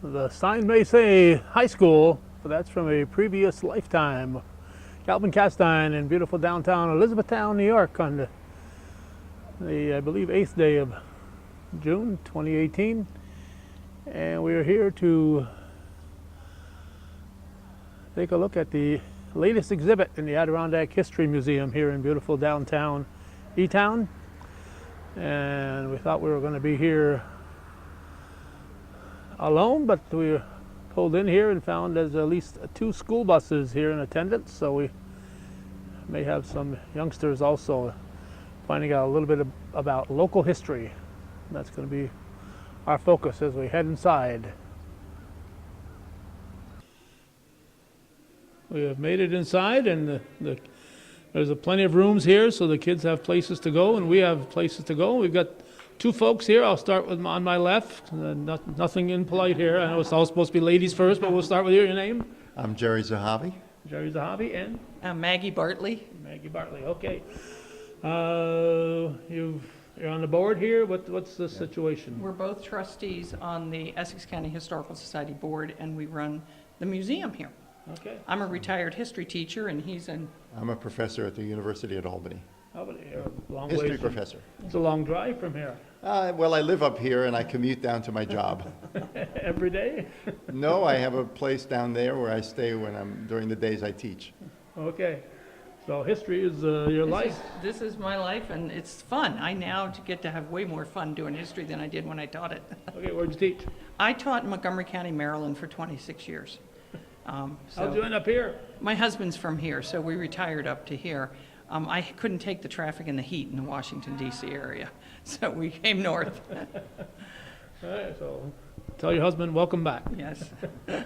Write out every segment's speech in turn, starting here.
The sign may say high school, but that's from a previous lifetime. Calvin Castine in beautiful downtown Elizabethtown, New York on the I believe, 8th day of June 2018. And we are here to take a look at the latest exhibit in the Adirondack History Museum here in beautiful downtown E-Town. And we thought we were going to be here alone, but we pulled in here and found there's at least 2 school buses here in attendance, so we may have some youngsters also finding out a little bit about local history. That's going to be our focus as we head inside. We have made it inside, and there's plenty of rooms here, so the kids have places to go, and we have places to go. We've got 2 folks here. I'll start with on my left. Nothing impolite here. I know it's all supposed to be ladies first, but we'll start with you. Your name? I'm Jerry Zahavi. Jerry Zahavi, and? I'm Maggie Bartley. Maggie Bartley, okay. You're on the board here. What's the situation? We're both trustees on the Essex County Historical Society board, and we run the museum here. Okay. I'm a retired history teacher, and I'm a professor at the University at Albany. Albany, a long History ways professor. It's a long drive from here. Well, I live up here and I commute down to my job. Every day? No, I have a place down there where I stay during the days I teach. Okay. So history is your life? This is my life, and it's fun. I now get to have way more fun doing history than I did when I taught it. Okay, where'd you teach? I taught in Montgomery County, Maryland for 26 years. How'd you end up here? My husband's from here, so we retired up to here. I couldn't take the traffic and the heat in the Washington, D.C. area, so we came north. All right, so tell your husband welcome back. Yes. All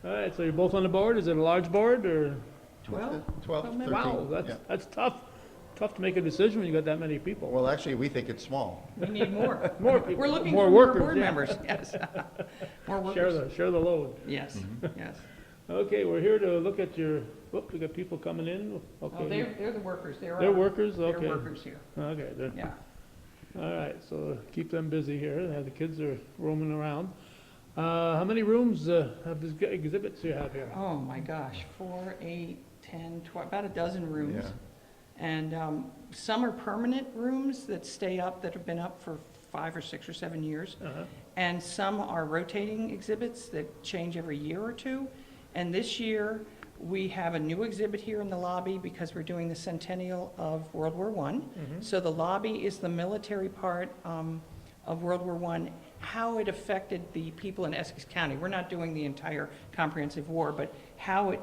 right, so you're both on the board. Is it a large board or? 12? 13. Wow, Yeah. that's tough. Tough to make a decision when you got that many people. Well, actually, we think it's small. We need more. More people. We're looking more for workers, more board yeah. members, yes. More workers. Share the load. Yes, yes. Okay, we're here to look at your, we got people coming in. Okay. Oh, they're the workers. They're workers? Okay. They're workers here. Okay. Yeah. All right, so keep them busy here. The kids are roaming around. How many rooms have these exhibits you have here? Oh, my gosh. 4, 8, 10, 12, about a dozen rooms. Yeah. And some are permanent rooms that stay up, that have been up for 5 or 6 or 7 years. Uh-huh. And some are rotating exhibits that change every year or 2. And this year, we have a new exhibit here in the lobby because we're doing the Centennial of World War I. Mm-hmm. So the lobby is the military part of World War I, how it affected the people in Essex County. We're not doing the entire comprehensive war, but how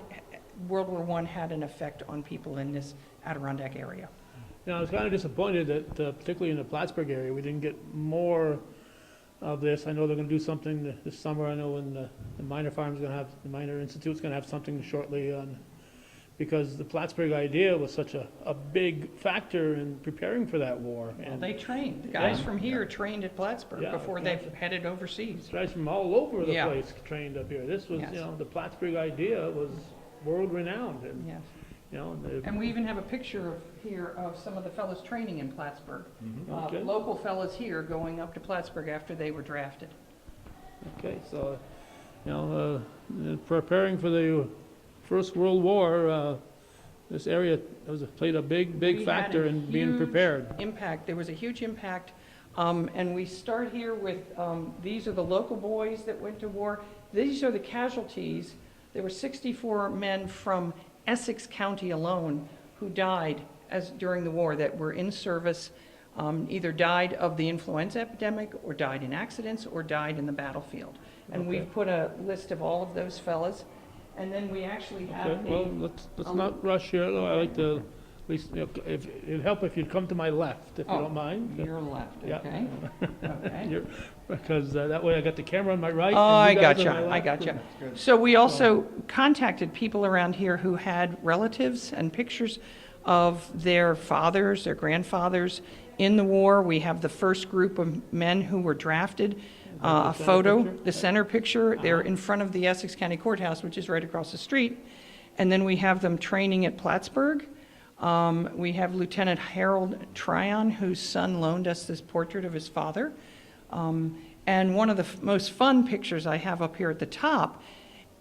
World War I had an effect on people in this Adirondack area. Now, I was kind of disappointed that, particularly in the Plattsburgh area, we didn't get more of this. I know they're going to do something this summer. I know when the Minor Farm's going to have, the Minor Institute's going to have something shortly on, because the Plattsburgh idea was such a big factor in preparing for that war. Well, And they trained. The guys Yeah. from here trained at Plattsburgh Yeah, before they headed overseas. guys from all over the Yeah. place trained up here. This was, Yes. the Plattsburgh idea was world renowned. And, Yes. they- And we even have a picture here of some of the fellows training in Plattsburgh. Okay. Local fellows here going up to Plattsburgh after they were drafted. Okay, so, preparing for the First World War, this area played a big We had factor a in being huge prepared. Impact. There was a huge impact. And we start here with, these are the local boys that went to war. These are the casualties. There were 64 men from Essex County alone who died during the war, that were in service, either died of the influenza epidemic or died in accidents or died in the battlefield. And Okay. we've put a list of all of those fellas. And then we actually Okay, have well, let's not rush here, though. I like to, at least, if, it'd help if you'd come to my left, if you don't mind. Your left, Yeah. okay? Okay. Because that way I got the camera on my right. Oh, and you I guys on gotcha, my I left. gotcha. Good. So we also contacted people around here who had relatives and pictures of their fathers, their grandfathers in the war. We have the first group of men who were drafted, a center photo, picture? the center picture. They're in front of the Essex County Courthouse, which is right across the street. And then we have them training at Plattsburgh. We have Lieutenant Harold Tryon, whose son loaned us this portrait of his father. And And one of the most fun pictures I have up here at the top,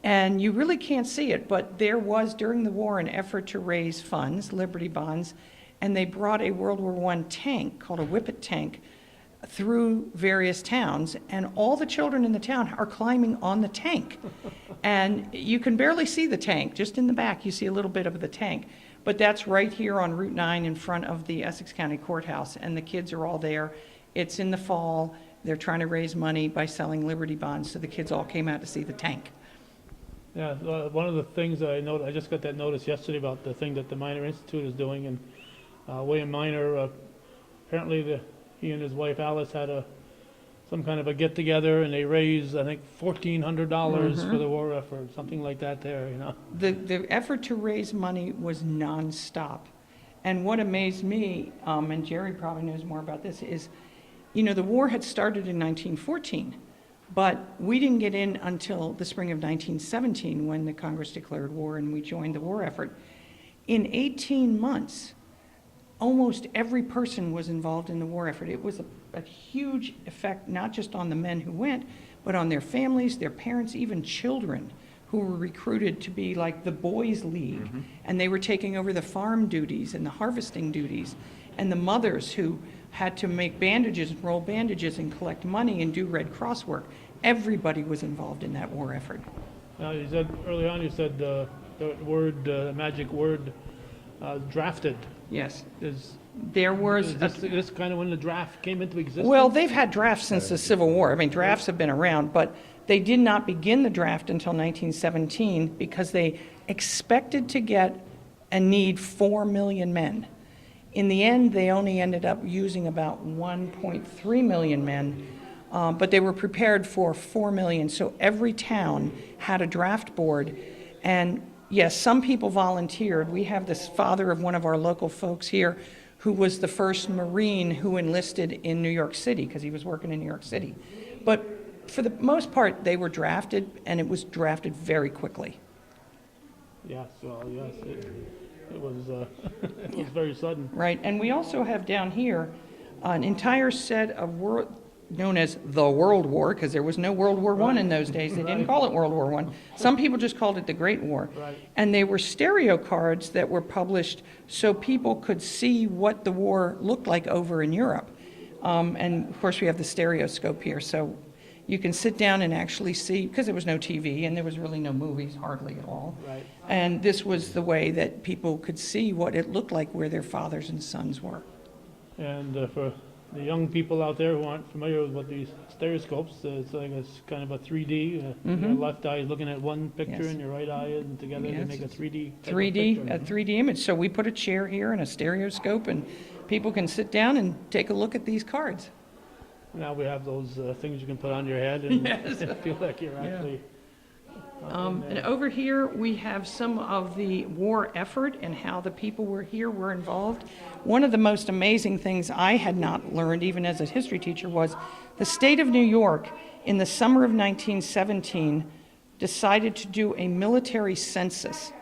and you really can't see it, but there was during the war an effort to raise funds, Liberty Bonds, and they brought a World War I tank called a Whippet tank through various towns, and all the children in the town are climbing on the tank. And you can barely see the tank. Just in the back you see a little bit of the tank. But that's right here on Route 9 in front of the Essex County Courthouse, and the kids are all there. It's in the fall. They're trying to raise money by selling Liberty Bonds, so the kids all came out to see the tank. Yeah, one of the things that I just got that notice yesterday about the thing that the Minor Institute is doing, and William Minor, apparently he and his wife Alice had some kind of a get-together, and they raised, I think, $1,400 for the war effort, something like that there, you know. The effort to raise money was nonstop. And what amazed me, and Jerry probably knows more about this, is, you know, the war had started in 1914, but we didn't get in until the spring of 1917 when the Congress declared war and we joined the war effort. In 18 months, almost every person was involved in the war effort. It was a huge effect, not just on the men who went, but on their families, their parents, even children who were recruited to be like the boys' league. And they were taking over the farm duties and the harvesting duties, and the mothers who had to make bandages and roll bandages and collect money and do Red Cross work. Everybody was involved in that war effort. Now, you said, early on, you said the word, magic word, drafted. Yes. Is There was, this kind of when the draft came into existence? well, they've had drafts since the Civil War. I mean, drafts have been around, but they did not begin the draft until 1917 because they expected to get and need 4 million men. In the end, they only ended up using about 1.3 million men, but they were prepared for 4 million. So every town had a draft board, and yes, some people volunteered. We have this father of one of our local folks here who was the first Marine who enlisted in New York City because he was working in New York City. But for the most part, they were drafted, and it was drafted very quickly. Yes, well, yes, it was, it was very sudden. Right, and we also have down here an entire set of known as the World War, because there was no World War I in those days. They didn't call it World War I. Some people just called it the Great War. Right. And they were stereo cards that were published so people could see what the war looked like over in Europe. And of course, we have the stereoscope here, so you can sit down and actually see, because there was no TV and there was really no movies, hardly at all. Right. And this was the way that people could see what it looked like where their fathers and sons were. And for the young people out there who aren't familiar with what these stereoscopes, it's like it's kind of a 3D. Your left eye is looking at one picture, Yes. and your right eye, and together they Yes, make a it's 3D. type of 3D, picture. a 3D image. So we put a chair here and a stereoscope, and people can sit down and take a look at these cards. Now we have those things you can put on your head and Yes. feel like you're actually. And over here, we have some of the war effort and how the people were here were involved. One of the most amazing things I had not learned, even as a history teacher, was the state of New York, in the summer of 1917, decided to do a military census.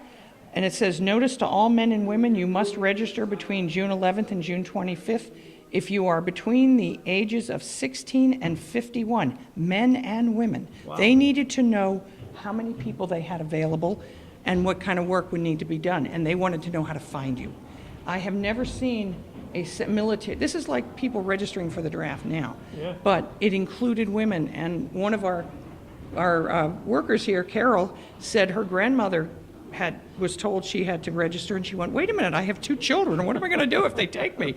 And it says, notice to all men and women, you must register between June 11th and June 25th if you are between the ages of 16 and 51, men and women. Wow. They needed to know how many people they had available and what kind of work would need to be done, and they wanted to know how to find you. I have never seen a military, this is like people registering for the draft now, Yeah. but it included women, and one of our workers here, Carol, said her grandmother was told she had to register, and she went, wait a minute, I have 2 children, what am I going to do if they take me?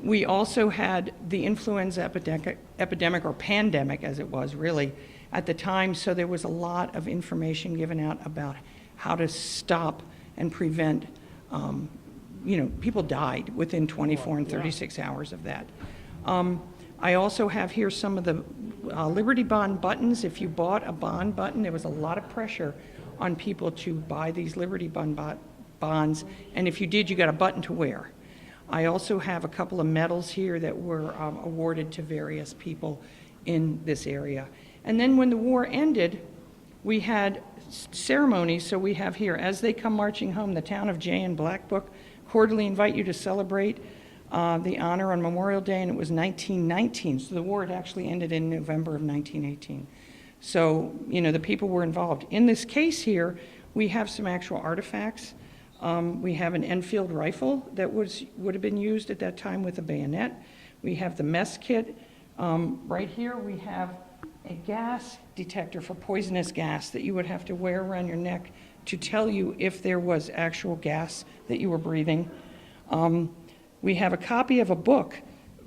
We also had the influenza epidemic, or pandemic as it was really, at the time, so there was a lot of information given out about how to stop and prevent, people died within 24 and 36 hours of that. I also have here some of the Liberty Bond buttons. If you bought a bond button, there was a lot of pressure on people to buy these Liberty Bond bonds, and if you did, you got a button to wear. I also have a couple of medals here that were awarded to various people in this area. And then when the war ended, we had ceremonies. So we have here, as they come marching home, the town of Jay and Black Book cordially invite you to celebrate the honor on Memorial Day, and it was 1919. So the war had actually ended in November of 1918. So, you know, the people were involved. In this case here, we have some actual artifacts. We have an Enfield rifle that would have been used at that time with a bayonet. We have the mess kit. Right here we have a gas detector for poisonous gas that you would have to wear around your neck to tell you if there was actual gas that you were breathing. We have a copy of a book,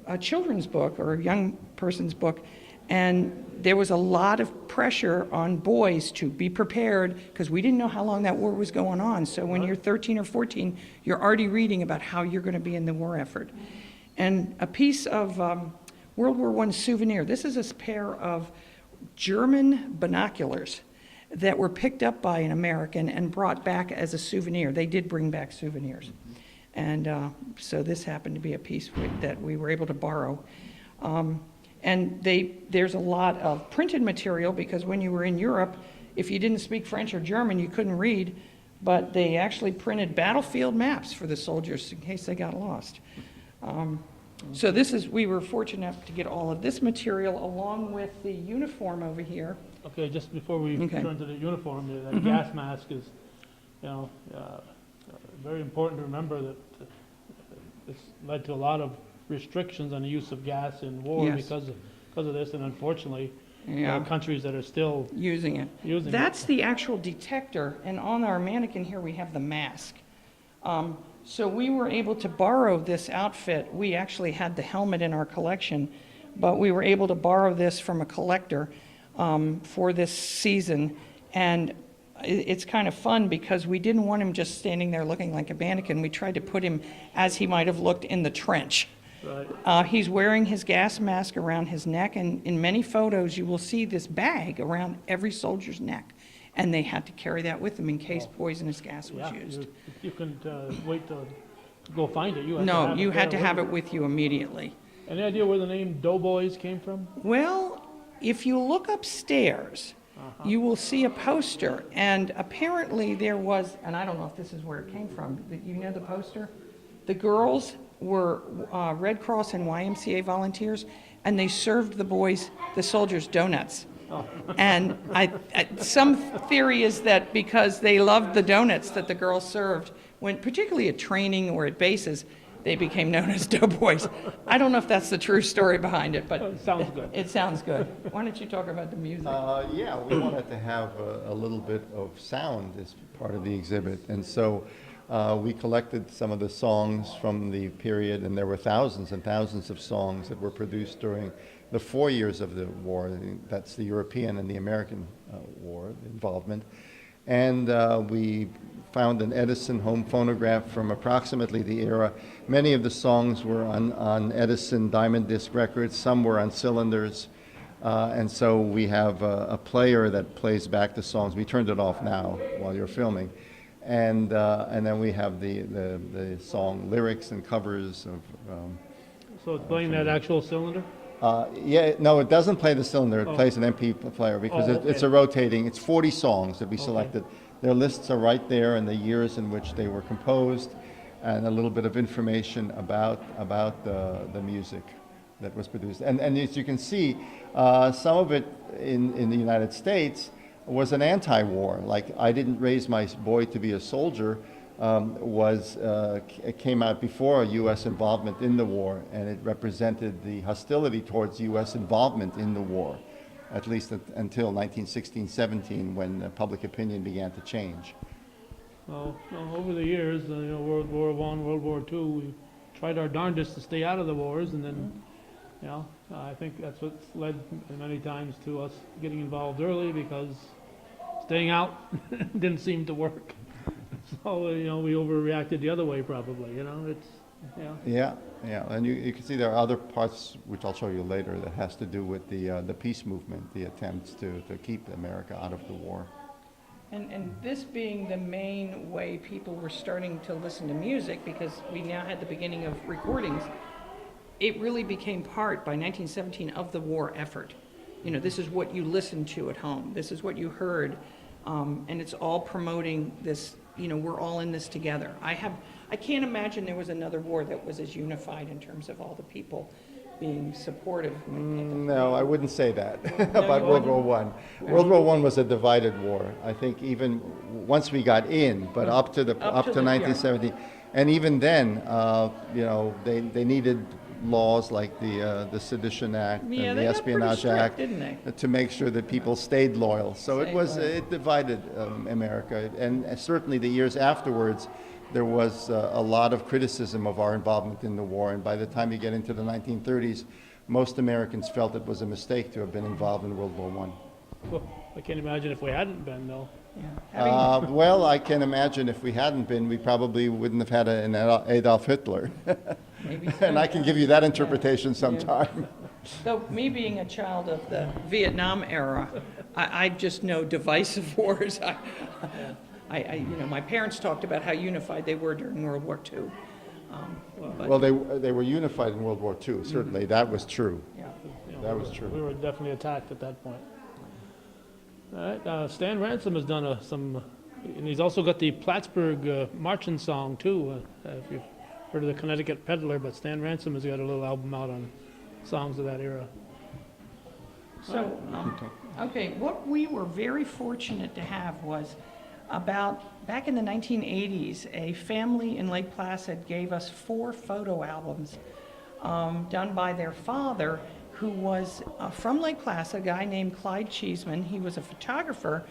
a children's book or a young person's book, and there was a lot of pressure on boys to be prepared because we didn't know how long that war was going on. So when you're 13 or 14, you're already reading about how you're going to be in the war effort. And a piece of World War I souvenir. This is a pair of German binoculars that were picked up by an American and brought back as a souvenir. They did bring back souvenirs. And so this happened to be a piece that we were able to borrow. And there's a lot of printed material because when you were in Europe, if you didn't speak French or German, you couldn't read, but they actually printed battlefield maps for the soldiers in case they got lost. So we were fortunate enough to get all of this material along with the uniform over here. Okay, just before we turn to the uniform, that Mm-hmm. gas mask is, you know, very important to remember that this led to a lot of restrictions on the use of gas in war Yes. because of this, and unfortunately, there Yeah. are countries that are still Using it. using it. That's the actual detector, and on our mannequin here we have the mask. So we were able to borrow this outfit. We actually had the helmet in our collection, but we were able to borrow this from a collector for this season. And it's kind of fun because we didn't want him just standing there looking like a mannequin. We tried to put him as he might have looked in the trench. Right. He's wearing his gas mask around his neck, and in many photos you will see this bag around every soldier's neck. And they had to carry that with them in case poisonous gas was Yeah, used. you couldn't wait to go find it. You had to No, have you it had to there have with it with you immediately. you. Any idea where the name Doughboys came from? Well, if you look upstairs, you will see a poster, and apparently there was, and I don't know if this is where it came from, you know the poster? The girls were Red Cross and YMCA volunteers, and they served the soldiers, donuts. And some theory is that because they loved the donuts that the girls served, when particularly at training or at bases, they became known as doughboys. I don't know if that's the true story behind it, but It sounds good. it sounds good. Why don't you talk about the music? Yeah, we wanted to have a little bit of sound as part of the exhibit. And so we collected some of the songs from the period, and there were thousands and thousands of songs that were produced during the 4 years of the war. That's the European and the American war involvement. And we found an Edison home phonograph from approximately the era. Many of the songs were on Edison diamond disc records. Some were on cylinders. And so we have a player that plays back the songs. We turned it off now while you're filming. And then we have the song lyrics and covers of... So it's playing that actual cylinder? Yeah, no, it doesn't play the cylinder. It plays an MP player because Oh, okay. it's a rotating. It's 40 songs that we selected. Their lists are right there and the years in which they were composed, and a little bit of information about the music that was produced. And as you can see, some of it in the United States was an anti-war. Like "I Didn't Raise My Boy to Be a Soldier" it came out before U.S. involvement in the war, and it represented the hostility towards U.S. involvement in the war, at least until 1916-17, when public opinion began to change. Well, over the years, World War I, World War II, we tried our darndest to stay out of the wars, and then, I think that's what's led many times to us getting involved early, because staying out didn't seem to work. So, we overreacted the other way, probably, Yeah, and you can see there are other parts, which I'll show you later, that has to do with the peace movement, the attempts to keep America out of the war. And this being the main way people were starting to listen to music, because we now had the beginning of recordings, it really became part, by 1917, of the war effort. This is what you listened to at home. This is what you heard. And it's all promoting this we're all in this together. I can't imagine there was another war that was as unified in terms of all the people being supportive. No, I wouldn't say that No, about you World War wouldn't? I. World War I was a divided war. I think even once we got in, but up to 1970, and even then, they needed laws like the Sedition Act Yeah, and they the got pretty Espionage strict, Act didn't they? to make sure that people stayed loyal. So it divided America, and certainly the years afterwards, there was a lot of criticism of our involvement in the war, and by the time you get into the 1930s, most Americans felt it was a mistake to have been involved in World War I. Well, I can't imagine if we hadn't been, though. Yeah. Well, I can imagine if we hadn't been, we probably wouldn't have had an Adolf Hitler. Maybe so. And I can give you that interpretation sometime. So me being a child of the Vietnam era, I just know divisive wars. My parents talked about how unified they were during World War II. Well, they were unified in World War II, certainly. That was true. Yeah. That was true. We were definitely attacked at that point. All right, Stan Ransom has done and he's also got the Plattsburgh marching song, too. If you've heard of the Connecticut Peddler, but Stan Ransom has got a little album out on songs of that era. So, okay, what we were very fortunate to have was back in the 1980s, a family in Lake Placid gave us 4 photo albums done by their father, who was from Lake Placid, a guy named Clyde Cheeseman. He was a photographer,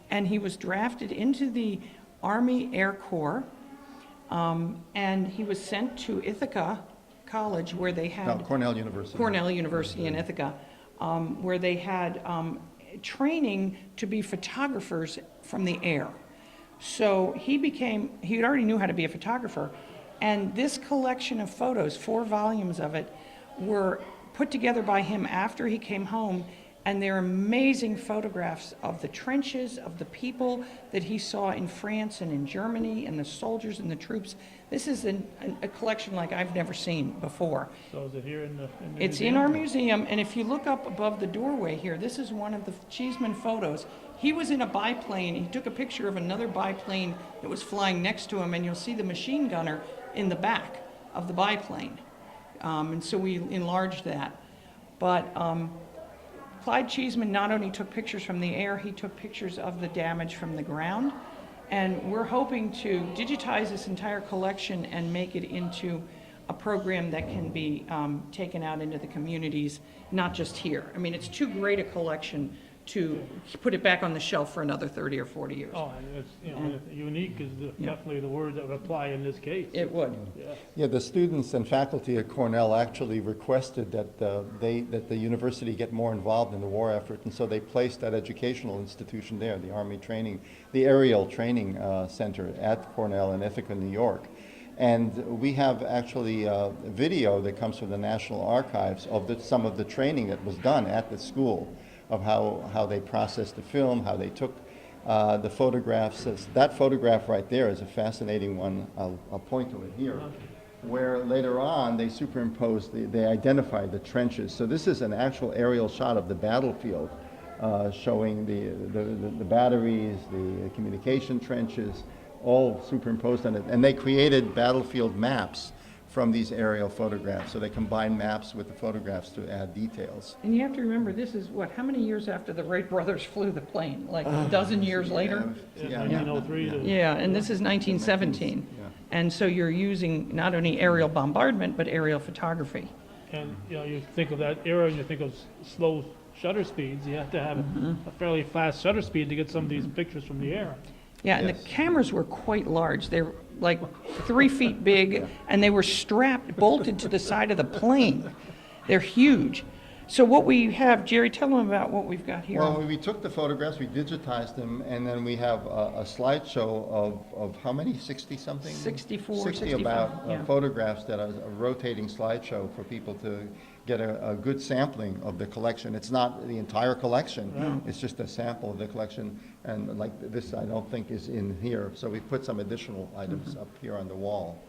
and he was drafted into the Army Air Corps, and he was sent to Ithaca College, where they had Cornell University. Cornell University in Ithaca, where they had training to be photographers from the air. So he already knew how to be a photographer, and this collection of photos, 4 volumes of it, were put together by him after he came home, and they're amazing photographs of the trenches, of the people that he saw in France and in Germany, and the soldiers and the troops. This is a collection like I've never seen before. So is it here in the It's museum? in our museum, and if you look up above the doorway here, this is one of the Cheeseman photos. He was in a biplane. He took a picture of another biplane that was flying next to him, and you'll see the machine gunner in the back of the biplane. And so we enlarged that. But Clyde Cheeseman not only took pictures from the air, he took pictures of the damage from the ground. And we're hoping to digitize this entire collection and make it into a program that can be taken out into the communities, not just here. I mean, it's too great a collection to put it back on the shelf for another 30 or 40 years. Oh, and it's, unique is definitely the word that would apply in this case. It would. Yeah. Yeah, the students and faculty at Cornell actually requested that the university get more involved in the war effort, and so they placed that educational institution there, the Aerial Training Center at Cornell in Ithaca, New York. And we have actually a video that comes from the National Archives of some of the training that was done at the school, of how they processed the film, how they took the photographs. That photograph right there is a fascinating one. I'll point to it here, where later on they superimposed, they identified the trenches. So this is an actual aerial shot of the battlefield, showing the batteries, the communication trenches, all superimposed on it. And they created battlefield maps from these aerial photographs. So they combine maps with the photographs to add details. And you have to remember, this is how many years after the Wright brothers flew the plane? Like a dozen years later? Yeah, 1903 to... Yeah, and this is 1917. Yeah. And so you're using not only aerial bombardment, but aerial photography. And, you think of that era and you think of slow shutter speeds. You have to have a fairly fast shutter speed to get some of these pictures from the air. Yeah, and Yes. the cameras were quite large. They're like 3 feet big, and they were bolted to the side of the plane. They're huge. So what we have, Jerry, tell them about what we've got here. Well, we took the photographs, we digitized them, and then we have a slideshow of how many, 60-something? 64, 60 65, about yeah. photographs that are a rotating slideshow for people to get a good sampling of the collection. It's not the entire collection, it's just a sample of the collection, and like this I don't think is in here, so we put some additional items up here on the wall.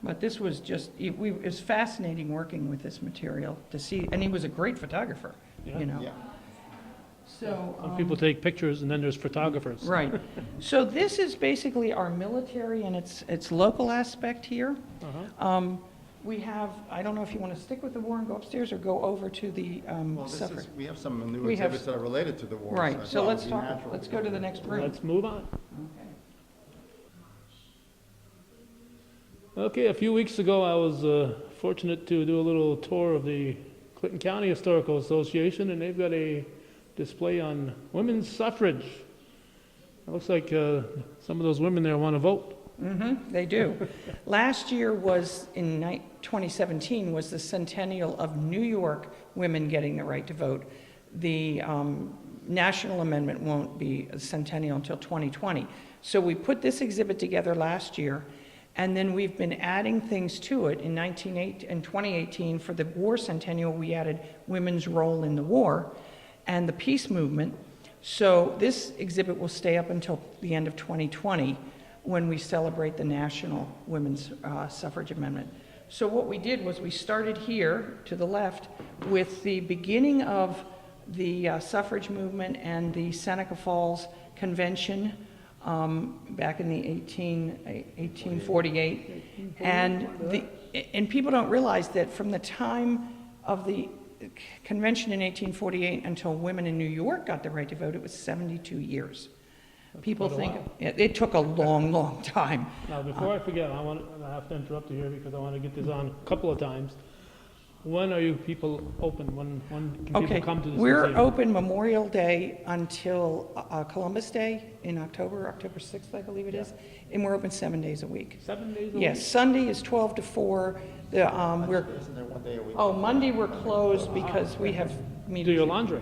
But this was just, it was fascinating working with this material to see, and he was a great photographer, Yeah. you know. Yeah. So, Some people take pictures, and then there's photographers. right. So this is basically our military and its local aspect here. Uh-huh. We have, I don't know if you want to stick with the war and go upstairs or go over to the Well, suffrage. we have some new We have- exhibits that are related to the war. Right, I so thought it let's would be talk, natural let's to go to the next room. Let's move on. Okay. Okay, a few weeks ago, I was fortunate to do a little tour of the Clinton County Historical Association, and they've got a display on women's suffrage. It looks like some of those women there want to vote. They do. Last year was, in 2017, was the Centennial of New York women getting the right to vote. The national amendment won't be a centennial until 2020. So we put this exhibit together last year, and then we've been adding things to it. In 2018, for the war centennial, we added women's role in the war and the peace movement. So this exhibit will stay up until the end of 2020 when we celebrate the national women's suffrage amendment. So what we did was we started here to the left with the beginning of the suffrage movement and the Seneca Falls Convention back in the 1848. And people don't realize that from the time of the convention in 1848 until women in New York got the right to vote, it was 72 years. People quite a think while. it took a long, long time. Now, before I forget, I have to interrupt you here because I want to get this on a couple of times. When are you people open? When can Okay, people come to this we're museum? open Memorial Day until Columbus Day in October 6th, I believe it is, and we're open 7 days a week. 7 days a week? Yes, Sunday is 12 to 4. We're, Isn't there one day a week? oh, Monday we're closed because we have meetings. Do your laundry.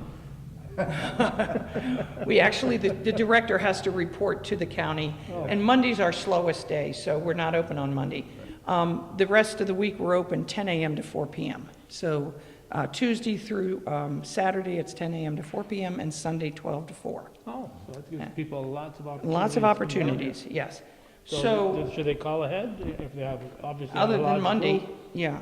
We actually, the director has to report to the county, and Monday's our slowest day, so we're not open on Monday. The rest of the week, we're open 10 a.m. to 4 p.m. So Tuesday through Saturday, it's 10 a.m. to 4 p.m., and Sunday, 12 to 4. Oh, so that gives people lots of opportunities. Lots of opportunities, yes. So, should they call ahead if they have, obviously, other a large than Monday, group? yeah,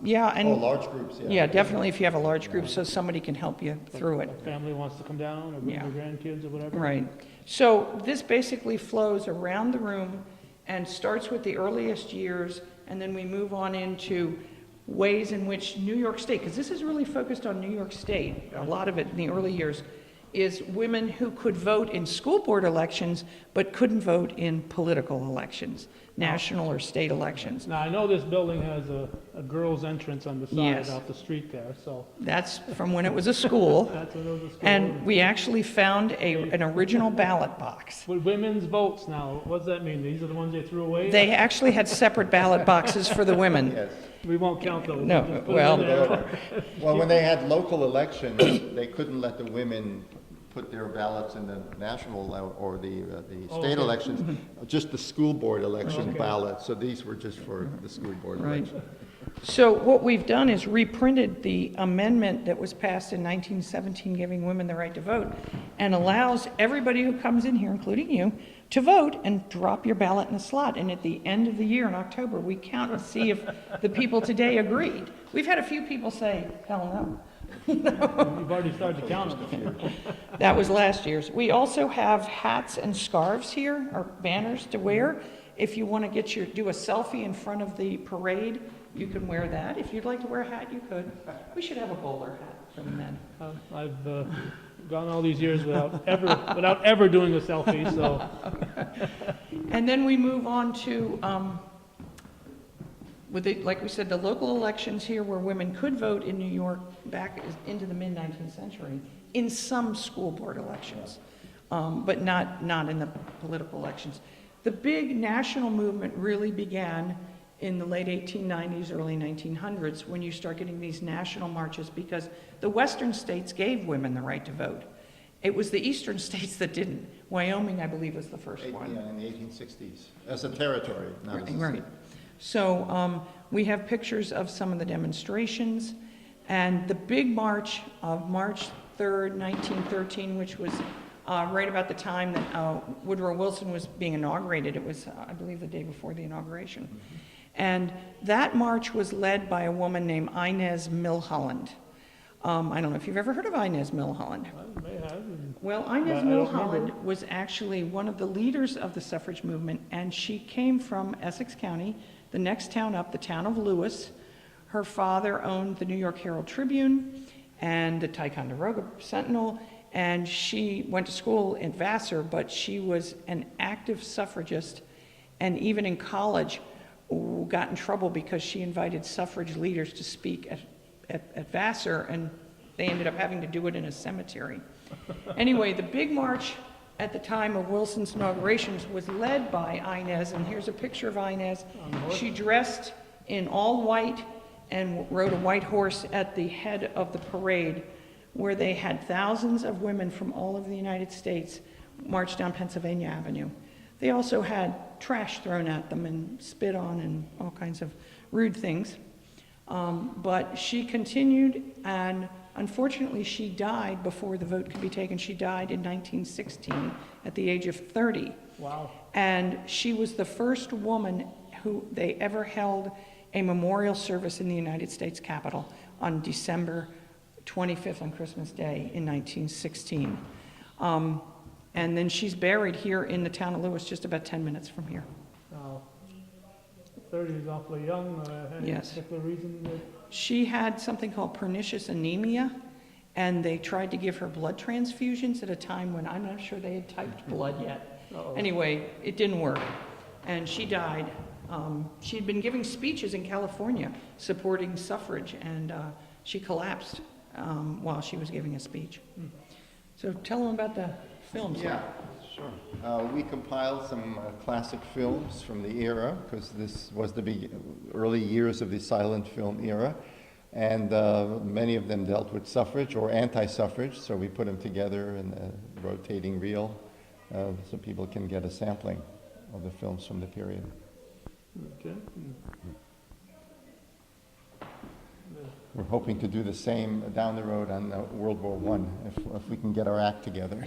yeah, Oh, and, large groups, yeah. yeah, definitely if you have a large group, so somebody can help you through it. A family wants to come down or bring Yeah. their grandkids or whatever? Right. So this basically flows around the room and starts with the earliest years, and then we move on into ways in which New York State, because this is really focused on New York State, a lot of it in the early years, is women who could vote in school board elections but couldn't vote in political elections, national or state elections. Now, I know this building has a girls' entrance on the side Yes. off the street there, so That's from when it was a school. that's what it was. And we actually found an original ballot box. With women's votes now, what does that mean? These are the ones they threw away? They actually had separate ballot boxes for the women. Yes. We won't count those. No, We'll just put well- them in there. Well, when they had local elections, they couldn't let the women put their ballots in the national or the state Okay. elections, just the school board election Okay. ballots. So these were just for the school board Right. election. So what we've done is reprinted the amendment that was passed in 1917 giving women the right to vote and allows everybody who comes in here, including you, to vote and drop your ballot in a slot. And at the end of the year in October, we count and see if the people today agreed. We've had a few people say, hell no. You've already started to count them. That was last year's. We also have hats and scarves here, or banners to wear. If you want to do a selfie in front of the parade, you can wear that. If you'd like to wear a hat, you could. We should have a bowler hat for the men. I've gone all these years without ever doing a selfie, so. And then we move on to, like we said, the local elections here where women could vote in New York back into the mid-19th century in some school board elections, but not in the political elections. The big national movement really began in the late 1890s, early 1900s, when you start getting these national marches, because the western states gave women the right to vote. It was the eastern states that didn't. Wyoming, I believe, was the first one. Yeah, in the 1860s, as a territory, not as a Right. state. So we have pictures of some of the demonstrations, and the big march of March 3rd, 1913, which was right about the time that Woodrow Wilson was being inaugurated. It was, I believe, the day before the inauguration. And that march was led by a woman named Inez Milholland. I don't know if you've ever heard of Inez Milholland. I may Well, I Inez don't Milholland remember. was actually one of the leaders of the suffrage movement, and she came from Essex County, the next town up, the town of Lewis. Her father owned the New York Herald Tribune and the Ticonderoga Sentinel, and she went to school in Vassar, but she was an active suffragist, and even in college got in trouble because she invited suffrage leaders to speak at Vassar, and they ended up having to do it in a cemetery. Anyway, the big march at the time of Wilson's inaugurations was led by Inez, and here's a picture of Inez. She dressed in all white and rode a white horse at the head of the parade, where they had thousands of women from all over the United States march down Pennsylvania Avenue. They also had trash thrown at them and spit on and all kinds of rude things. But she continued, and unfortunately she died before the vote could be taken. She died in 1916 at the age of 30. Wow. And she was the first woman who they ever held a memorial service in the United States Capitol on December 25th, on Christmas Day in 1916. And then she's buried here in the town of Lewis, just about 10 minutes from here. Now, 30 is awfully young. Any Yes. particular reason that? She had something called pernicious anemia, and they tried to give her blood transfusions at a time when I'm not sure they had typed blood yet. Uh-oh. Anyway, it didn't work, and she died. She had been giving speeches in California supporting suffrage, and she collapsed while she was giving a speech. So tell them about the films. Yeah, sure. We compiled some classic films from the era, because this was the early years of the silent film era, and many of them dealt with suffrage or anti-suffrage, so we put them together in a rotating reel so people can get a sampling of the films from the period. Okay. We're hoping to do the same down the road on World War I, if we can get our act together.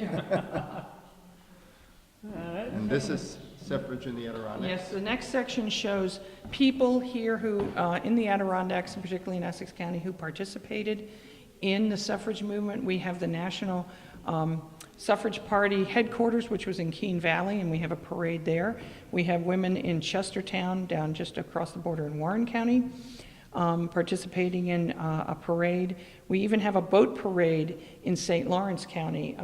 All right. And this is suffrage in the Adirondack. Yes, the next section shows people here who, in the Adirondacks, and particularly in Essex County, who participated in the suffrage movement. We have the National Suffrage Party headquarters, which was in Keene Valley, and we have a parade there. We have women in Chestertown, down just across the border in Warren County, participating in a parade. We even have a boat parade in St. Lawrence County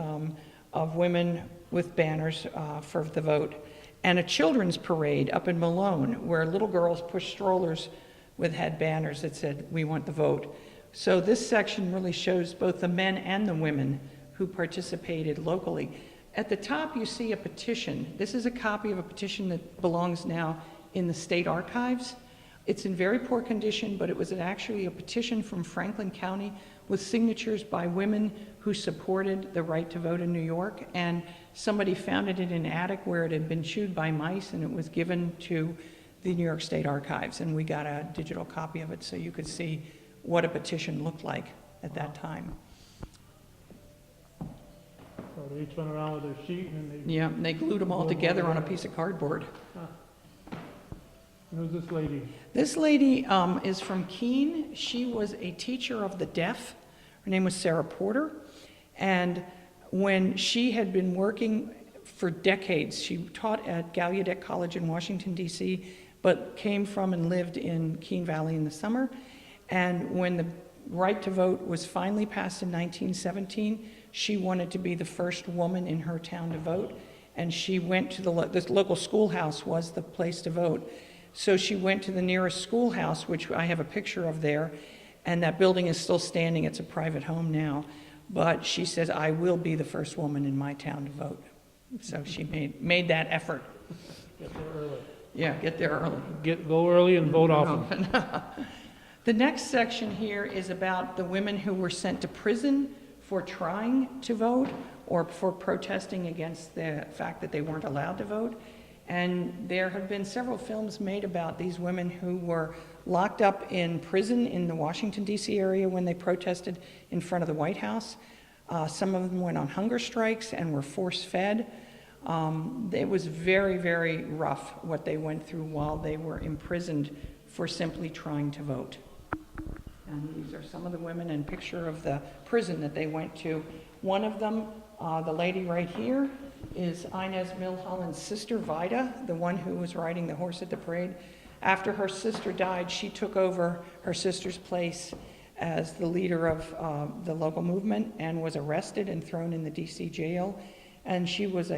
of women with banners for the vote, and a children's parade up in Malone, where little girls pushed strollers with had banners that said, "We want the vote." So this section really shows both the men and the women who participated locally. At the top, you see a petition. This is a copy of a petition that belongs now in the state archives. It's in very poor condition, but it was actually a petition from Franklin County with signatures by women who supported the right to vote in New York. And somebody found it in an attic where it had been chewed by mice, and it was given to the New York State Archives. And we got a digital copy of it so you could see what a petition looked like at that time. So they each went around with their sheet and they. Yeah, and they glued them all together on a piece of cardboard. Who's this lady? This lady is from Keene. She was a teacher of the deaf. Her name was Sarah Porter. And when she had been working for decades, she taught at Gallaudet College in Washington, D.C., but came from and lived in Keene Valley in the summer. And when the right to vote was finally passed in 1917, she wanted to be the first woman in her town to vote. And she went to this local schoolhouse was the place to vote. So she went to the nearest schoolhouse, which I have a picture of there, and that building is still standing. It's a private home now. But she says, "I will be the first woman in my town to vote." So she made that effort. Get there early. Yeah, get there early. Go early and vote often. The next section here is about the women who were sent to prison for trying to vote or for protesting against the fact that they weren't allowed to vote. And there have been several films made about these women who were locked up in prison in the Washington, D.C. area when they protested in front of the White House. Some of them went on hunger strikes and were force-fed. It was very, very rough what they went through while they were imprisoned for simply trying to vote. And these are some of the women and picture of the prison that they went to. One of them The lady right here is Inez Milholland's sister, Vida, the one who was riding the horse at the parade. After her sister died, she took over her sister's place as the leader of the local movement and was arrested and thrown in the DC jail. And she was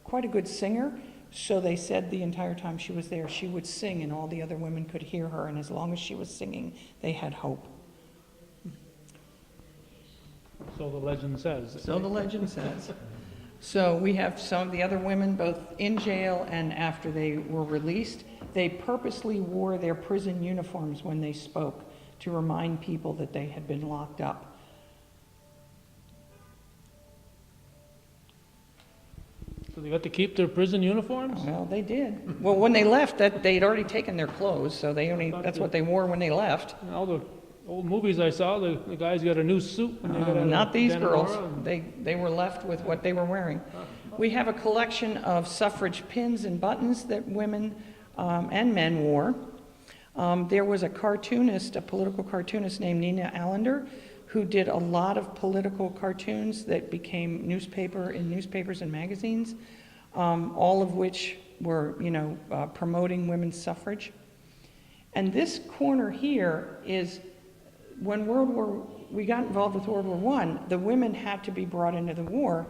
quite a good singer, so they said the entire time she was there, she would sing and all the other women could hear her, and as long as she was singing, they had hope. So the legend says. So the legend says. So we have some of the other women, both in jail and after they were released. They purposely wore their prison uniforms when they spoke to remind people that they had been locked up. So they got to keep their prison uniforms? Well, they did. Well, when they left, they'd already taken their clothes, so that's what they wore when they left. All the old movies I saw, the guys got a new suit. And they got Not these girls. and- They were left with what they were wearing. We have a collection of suffrage pins and buttons that women and men wore. There was a political cartoonist named Nina Allender, who did a lot of political cartoons that became in newspapers and magazines, all of which were, promoting women's suffrage. And this corner here is when we got involved with World War I, the women had to be brought into the war,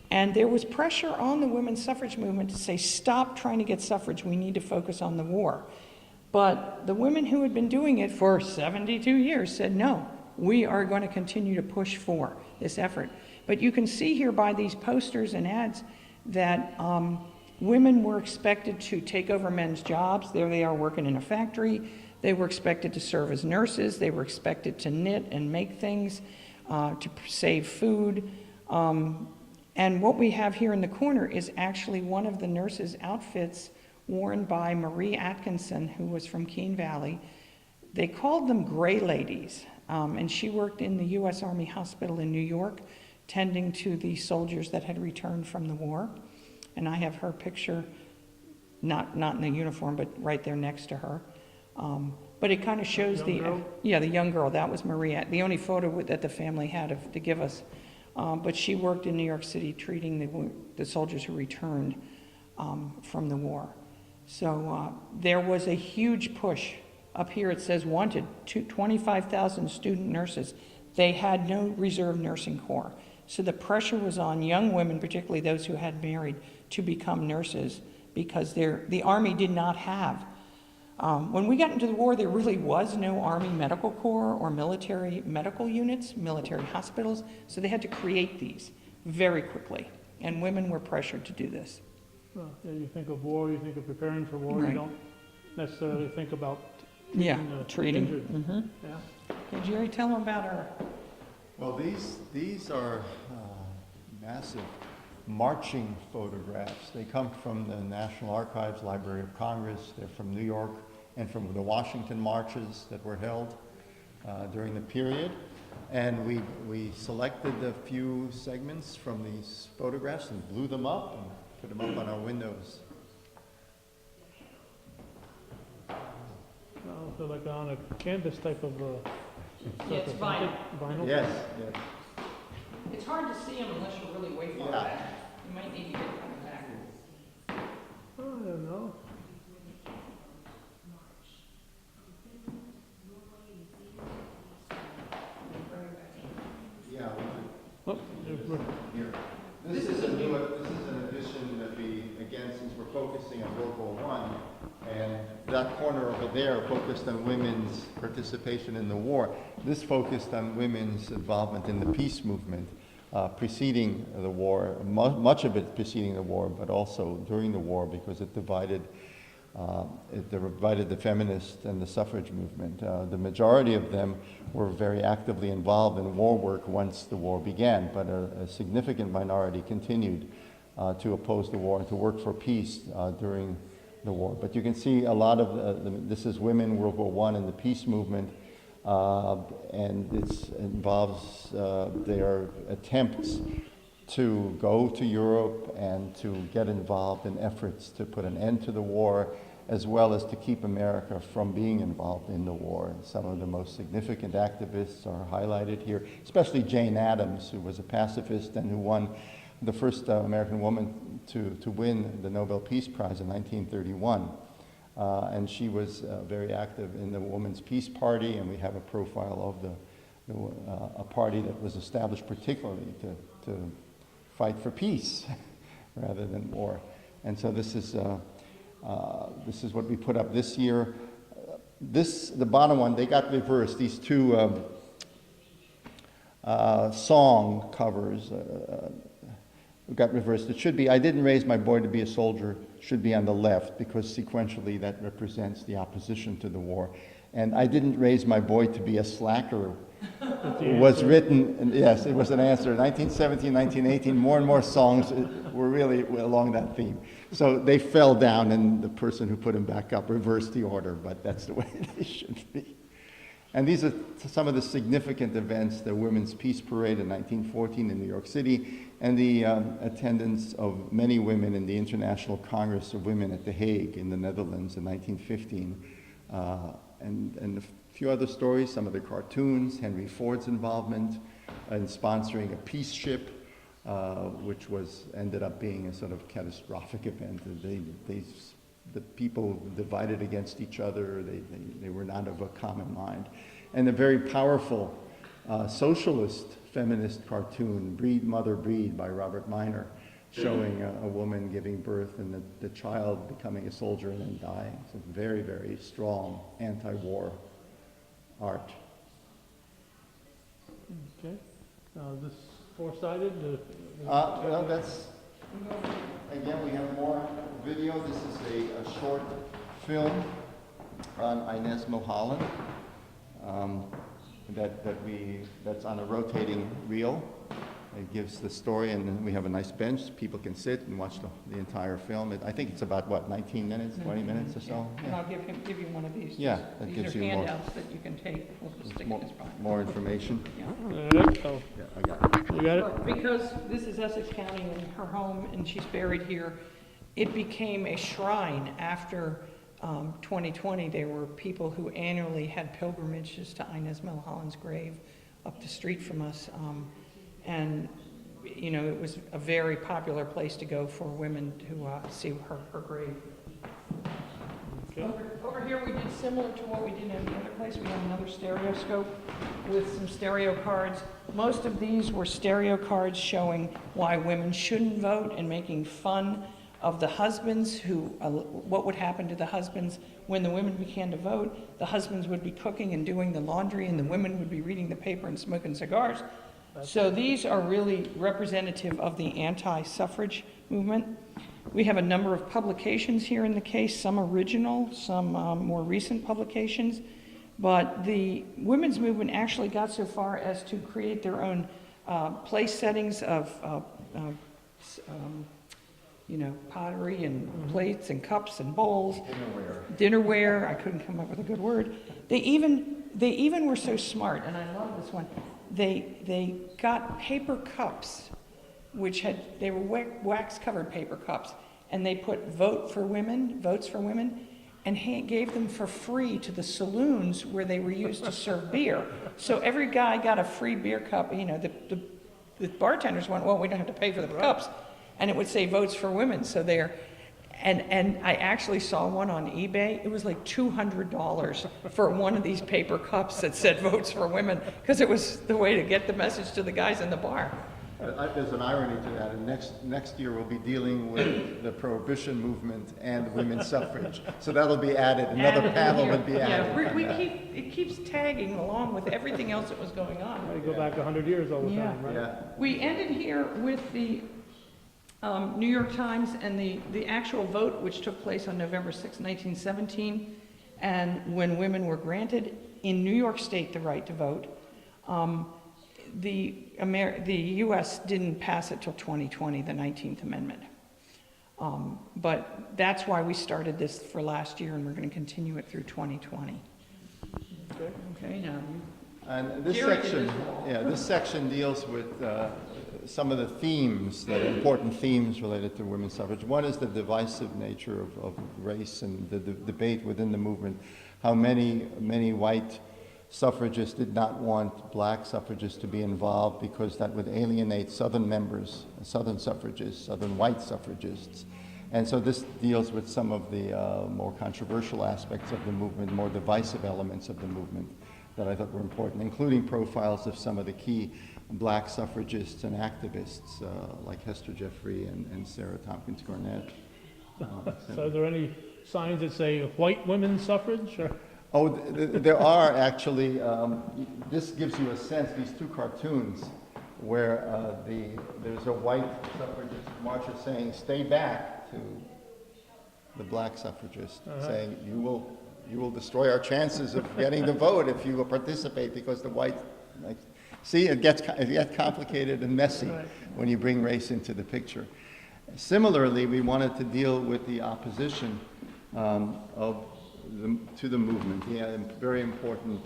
and there was pressure on the women's suffrage movement to say, stop trying to get suffrage, we need to focus on the war. But the women who had been doing it for 72 years said, no, we are going to continue to push for this effort. But you can see here by these posters and ads that women were expected to take over men's jobs. There they are working in a factory. They were expected to serve as nurses. They were expected to knit and make things, to save food. And what we have here in the corner is actually one of the nurses' outfits worn by Marie Atkinson, who was from Keene Valley. They called them gray ladies, and she worked in the U.S. Army Hospital in New York, tending to the soldiers that had returned from the war. And I have her picture, not in the uniform, but right there next to her. But it kind of shows the young girl. That was Maria, the only photo that the family had to give us. But she worked in New York City treating the soldiers who returned from the war. So there was a huge push. Up here it says wanted 25,000 student nurses. They had no reserve nursing corps. So the pressure was on young women, particularly those who had married, to become nurses because the Army did not have. When we got into the war, there really was no Army Medical Corps or military medical units, military hospitals, so they had to create these very quickly, and women were pressured to do this. Well, yeah, you think of war, you think of preparing for war, Right. you don't necessarily think about Treating. injured. Mm-hmm. Yeah. Okay, Jerry, tell them about our... Well, these are massive marching photographs. They come from the National Archives, Library of Congress. They're from New York and from the Washington marches that were held during the period. And we selected a few segments from these photographs and blew them up and put them up on our windows. So like on a canvas type of... Yeah, it's vinyl. Vinyl? Yes, yes. It's hard to see them unless you're really way far Yeah. back. You might need to get kind of back. Oh, I don't know. Yeah. Oh, we're- Here. This is an addition that again, since we're focusing on World War I, and that corner over there focused on women's participation in the war. This focused on women's involvement in the peace movement preceding the war, much of it preceding the war, but also during the war because it divided the feminist and the suffrage movement. The majority of them were very actively involved in war work once the war began, but a significant minority continued to oppose the war and to work for peace during the war. But you can see a lot of, this is women, World War I and the peace movement, and it involves their attempts to go to Europe and to get involved in efforts to put an end to the war as well as to keep America from being involved in the war. And some of the most significant activists are highlighted here, especially Jane Addams, who was a pacifist and who won the first American woman to win the Nobel Peace Prize in 1931. And she was very active in the Women's Peace Party, and we have a profile of a party that was established particularly to fight for peace rather than war. And so this is what we put up this year. The bottom one, they got reversed. These two song covers got reversed. It should be, I didn't raise my boy to be a soldier, should be on the left, because sequentially that represents the opposition to the war. And I didn't raise my boy to be a slacker was written, and yes, it was an answer. 1917, 1918, more and more songs were really along that theme. So they fell down, and the person who put them back up reversed the order, but that's the way they should be. And these are some of the significant events: the Women's Peace Parade in 1914 in New York City, and the attendance of many women in the International Congress of Women at The Hague in the Netherlands in 1915, and a few other stories, some of the cartoons, Henry Ford's involvement in sponsoring a peace ship, which ended up being a sort of catastrophic event. The people divided against each other. They were not of a common mind. And a very powerful socialist feminist cartoon, Breed, Mother, Breed, by Robert Minor, showing a woman giving birth and the child becoming a soldier and then dying. It's a very, very strong anti-war art. Okay. This four-sided? Well, that's, again, we have more video. This is a short film on Inez Milholland that's on a rotating reel. It gives the story, and then we have a nice bench. People can sit and watch the entire film. I think it's about, what, 19 minutes, 20 minutes or so? And I'll give you one of these. Yeah, that These gives are you more, handouts that you can take. We'll just stick in his pocket. more information. Yeah. All right. Oh, Yeah, I got it. you got it? But because this is Essex County and her home, and she's buried here, it became a shrine after 2020. There were people who annually had pilgrimages to Inez Milholland's grave up the street from us. And, you know, it was a very popular place to go for women to see her grave. Okay. Over here, we did similar to what we did in the other place. We have another stereoscope with some stereo cards. Most of these were stereo cards showing why women shouldn't vote and making fun of the husbands what would happen to the husbands when the women began to vote. The husbands would be cooking and doing the laundry, and the women would be reading the paper and smoking cigars. So these are really representative of the anti-suffrage movement. We have a number of publications here in the case, some original, some more recent publications. But the women's movement actually got so far as to create their own place settings of pottery and plates and cups and bowls. Dinnerware. I couldn't come up with a good word. They even were so smart, and I love this one. They got paper cups, they were wax-covered paper cups, and they put votes for women, and gave them for free to the saloons where they were used to serve beer. So every guy got a free beer cup. You know, the bartenders went, well, we don't have to pay for the cups, and it would say votes for women. So and I actually saw one on eBay. It was like $200 for one of these paper cups that said votes for women, because it was the way to get the message to the guys in the bar. There's an irony to that, and next year we'll be dealing with the prohibition movement and women's suffrage. So that'll be added. Another panel would be added. Yeah, it keeps tagging along with everything else that was going on. We go back 100 years all the Yeah. time, right? Yeah. We ended here with the New York Times and the actual vote, which took place on November 6, 1917, and when women were granted in New York State the right to vote. The U.S. didn't pass it till 2020, the 19th Amendment. But that's why we started this for last year, and we're going to continue it through 2020. Okay, now. And this Jerry did section, this wall. this section deals with some of the themes, the important themes related to women's suffrage. One is the divisive nature of race and the debate within the movement. How many white suffragists did not want black suffragists to be involved because that would alienate Southern members, Southern suffragists, Southern white suffragists. And so this deals with some of the more controversial aspects of the movement, more divisive elements of the movement that I thought were important, including profiles of some of the key black suffragists and activists like Hester Jeffrey and Sarah Tompkins Garnett. So are there any signs that say white women's suffrage? Or? Oh, there are actually. This gives you a sense, these two cartoons, where there's a white suffragist marcher saying, "Stay back," to the black suffragist, saying, you will destroy our chances of getting the vote if you will participate, because the white, like, see, it gets complicated and messy when you bring race into the picture. Similarly, we wanted to deal with the opposition to the movement, the very important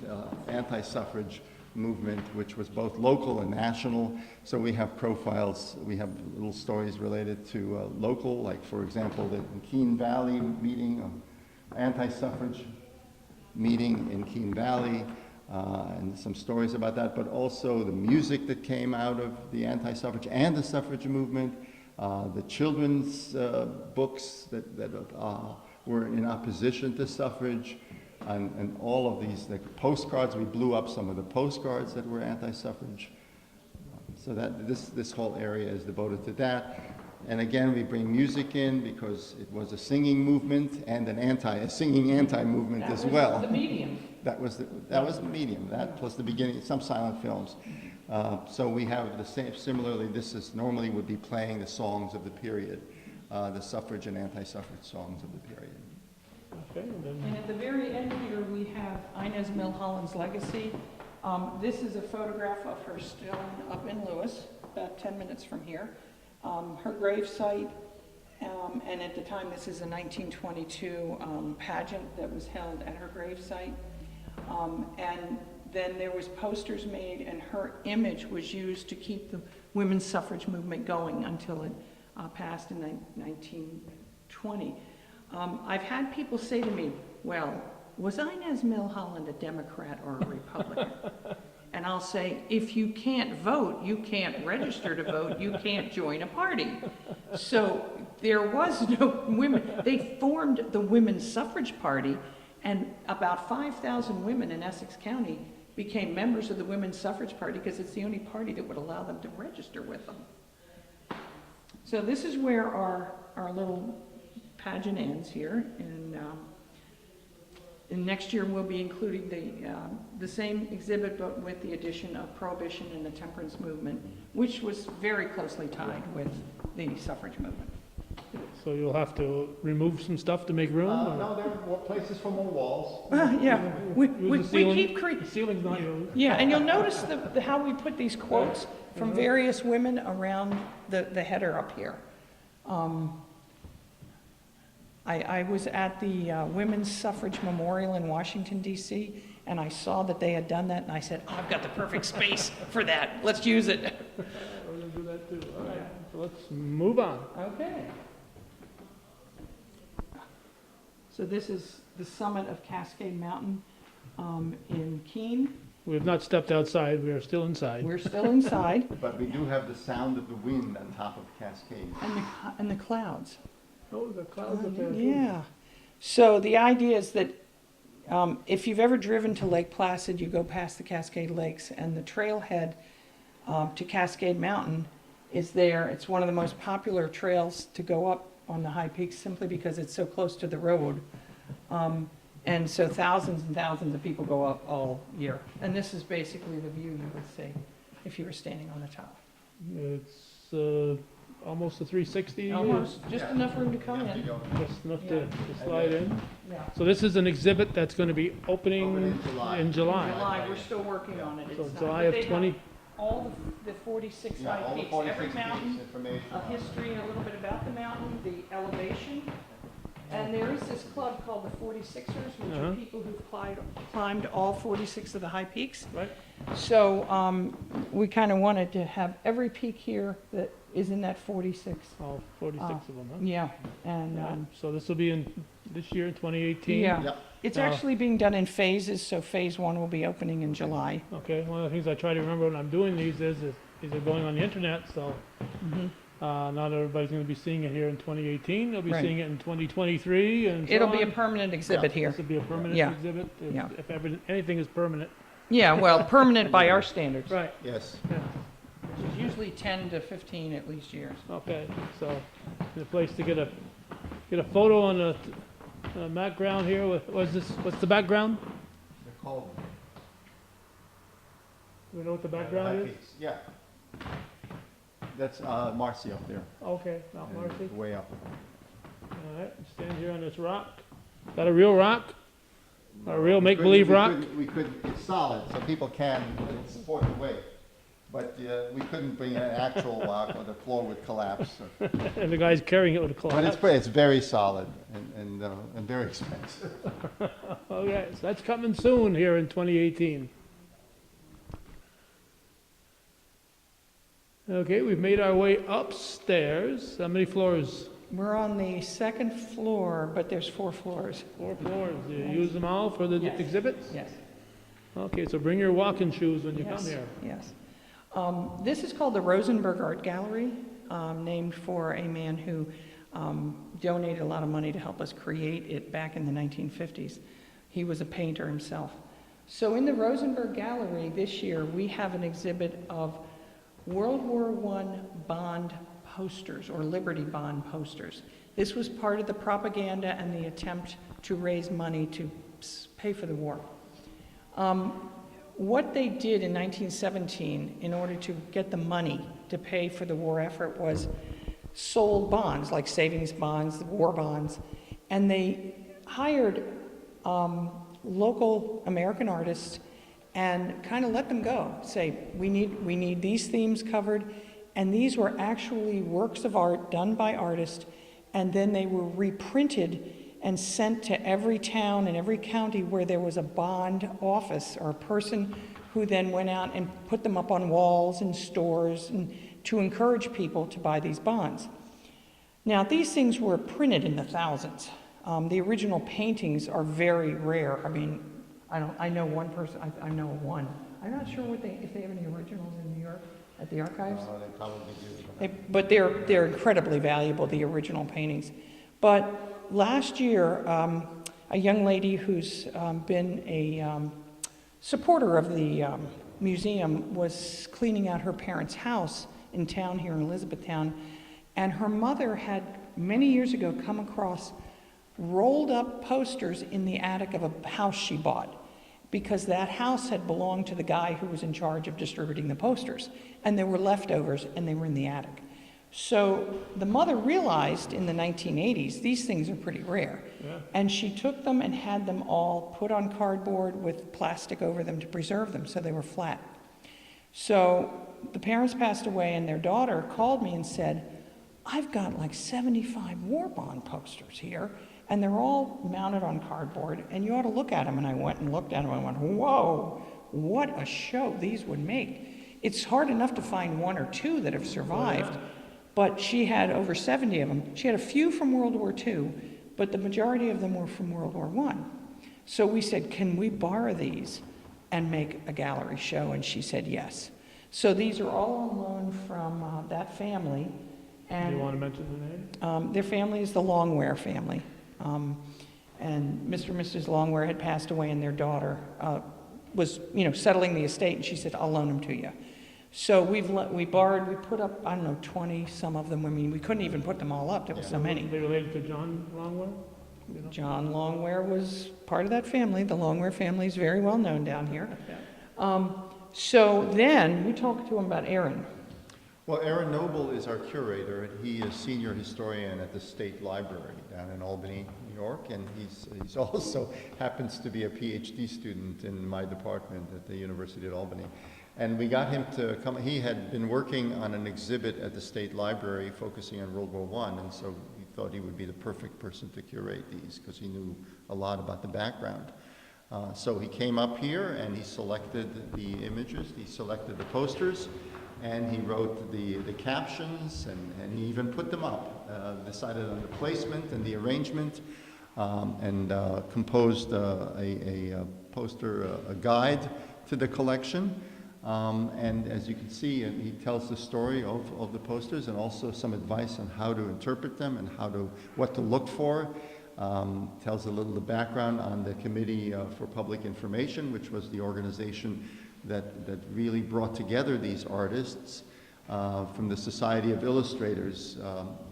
anti-suffrage movement, which was both local and national. So we have profiles, we have little stories related to local, like for example, the Keene Valley meeting, anti-suffrage meeting in Keene Valley, and some stories about that, but also the music that came out of the anti-suffrage and the suffrage movement, the children's books that were in opposition to suffrage, and all of these, the postcards. We blew up some of the postcards that were anti-suffrage. So that this whole area is devoted to that. And again, we bring music in because it was a singing movement and a singing anti-movement as well. That was the medium. That was the medium. That plus the beginning, some silent films. So we have the same. Similarly, normally would be playing the songs of the period, the suffrage and anti-suffrage songs of the period. Okay, And at the very end here, we have Inez Milholland's legacy. This is a photograph of her still up in Lewis, about 10 minutes from here. Her grave site, and at the time, this is a 1922 pageant that was held at her grave site. And then there was posters made, and her image was used to keep the women's suffrage movement going until it passed in 1920. I've had people say to me, well, was Inez Milholland a Democrat or a Republican? And I'll say, if you can't vote, you can't register to vote, you can't join a party. So there was no women. They formed the Women's Suffrage Party, and about 5,000 women in Essex County became members of the Women's Suffrage Party because it's the only party that would allow them to register with them. So this is where our little pageant ends here, and next year we'll be including the same exhibit, but with the addition of Prohibition and the temperance movement, which was very closely tied with the suffrage movement. so you'll have to remove some stuff to make room? or- No, there are places for more walls. Yeah, we Use the ceiling? keep The ceiling's not yours. Yeah, and you'll notice how we put these quotes from various women around the header up here. I was at the Women's Suffrage Memorial in Washington, D.C., and I saw that they had done that, and I said, oh, I've got the perfect space for that. Let's use it. We're gonna do that too. All right, so let's move on. Okay. So this is the summit of Cascade Mountain in Keene. We have not stepped outside, we are still inside. We're still inside, But we do have the sound of the wind on top of Cascade. and the clouds. Oh, the clouds up there. too. Yeah. So the idea is that if you've ever driven to Lake Placid, you go past the Cascade Lakes, and the trailhead to Cascade Mountain is there. It's one of the most popular trails to go up on the high peaks simply because it's so close to the road. And so thousands and thousands of people go up all year. And this is basically the view you would see if you were standing on the top. It's almost a 360. Almost, just enough room to come You have to in. go Just enough to slide in. Yeah. So this is an exhibit that's going to be opening Open in July. in July. July, we're still working on it. So It's not- July but of they have 20, All the 46 Yeah, high all the peaks, 46 every mountain, peaks, information a on it. history, a little bit about the mountain, the elevation, And there is this club called the 46ers, which Uh-huh. are people who've climbed all 46 of the high peaks. Right? So we kind of wanted to have every peak here that is in that 46. All 46 of them, huh? Yeah, and Yeah. So this will be in this year, 2018? yeah, Yep. it's Uh, actually being done in phases. So phase 1 will be opening in July. Okay, one of the things I try to remember when I'm doing these is these are going on the internet, so Mhm. not everybody's going to be seeing it here in 2018. They'll be Right. seeing it in 2023 and so It'll be a on. permanent exhibit here. This will be a permanent Yeah. exhibit, Yeah. if anything is permanent. Yeah, well, permanent by our standards. Right, Yes. yeah, Which is usually 10 to 15 at least years. okay, so the place to get a photo on the background here, what's the background? They're called. Do we know what the background is? Yeah. That's Marcy up there. Okay, Mount and Marcy. Way up. All right, stand here on this rock. Is that a real rock? A real We make-believe couldn't- rock? We could, it's solid, so people can support the weight. But we couldn't bring an actual rock or the floor would collapse. And the guy's carrying it with a But claw. it's very solid and very expensive. Okay, so that's coming soon here in 2018. Okay, we've made our way upstairs. How many floors? We're on the 2nd floor, but there's 4 floors. 4 floors. Do you use them all for the Yes. exhibits? Yes. Okay, so bring your walking shoes when you come Yes, here. yes. This is called the Rosenberg Art Gallery, named for a man who donated a lot of money to help us create it back in the 1950s. He was a painter himself. So in the Rosenberg Gallery this year, we have an exhibit of World War I bond posters, or Liberty Bond posters. This was part of the propaganda and the attempt to raise money to pay for the war. What they did in 1917 in order to get the money to pay for the war effort was sold bonds, like savings bonds, war bonds, and they hired local American artists and kind of let them go, say, we need these themes covered, and these were actually works of art done by artists, and then they were reprinted and sent to every town and every county where there was a bond office or a person who then went out and put them up on walls and stores and to encourage people to buy these bonds. Now, these things were printed in the thousands. The original paintings are very rare. I mean, I know one person, I know one. I'm not sure if they have any originals in New York at the archives. They probably do. But they're incredibly valuable, the original paintings. But last year, a young lady who's been a supporter of the museum was cleaning out her parents' house in town here in Elizabethtown, and her mother had many years ago come across rolled up posters in the attic of a house she bought, because that house had belonged to the guy who was in charge of distributing the posters, and there were leftovers and they were in the attic. So the mother realized in the 1980s these things are pretty rare, Yeah. and she took them and had them all put on cardboard with plastic over them to preserve them so they were flat. So the parents passed away, and their daughter called me and said, I've got like 75 war bond posters here, and they're all mounted on cardboard, and you ought to look at them. And I went and looked at them and I went, whoa, what a show these would make. It's hard enough to find 1 or 2 that have survived, but she had over 70 of them. She had a few from World War II, but the majority of them were from World War I. So we said, can we borrow these and make a gallery show? And she said yes. So these are all on loan from that family. Do And you want to mention the name? their family is the Longware family. And Mr. and Mrs. Longware had passed away, and their daughter was, settling the estate, and she said, I'll loan them to you. So we put up, I don't know, 20, some of them. I mean, we couldn't even put them all up. There were so many. They related to John Longwell? You know? John Longware was part of that family. The Longware family is very well known down here. So then we talked to him about Aaron. Well, Aaron Noble is our curator, and he is senior historian at the State Library down in Albany, New York, and he's also happens to be a PhD student in my department at the University of Albany. And we got him to come. He had been working on an exhibit at the State Library focusing on World War I, and so we thought he would be the perfect person to curate these because he knew a lot about the background. So he came up here and he selected the images, he selected the posters, and he wrote the captions, and he even put them up, decided on the placement and the arrangement, and composed a poster, a guide to the collection. And as you can see, he tells the story of the posters and also some advice on how to interpret them and what to look for. Tells a little the background on the Committee for Public Information, which was the organization that really brought together these artists from the Society of Illustrators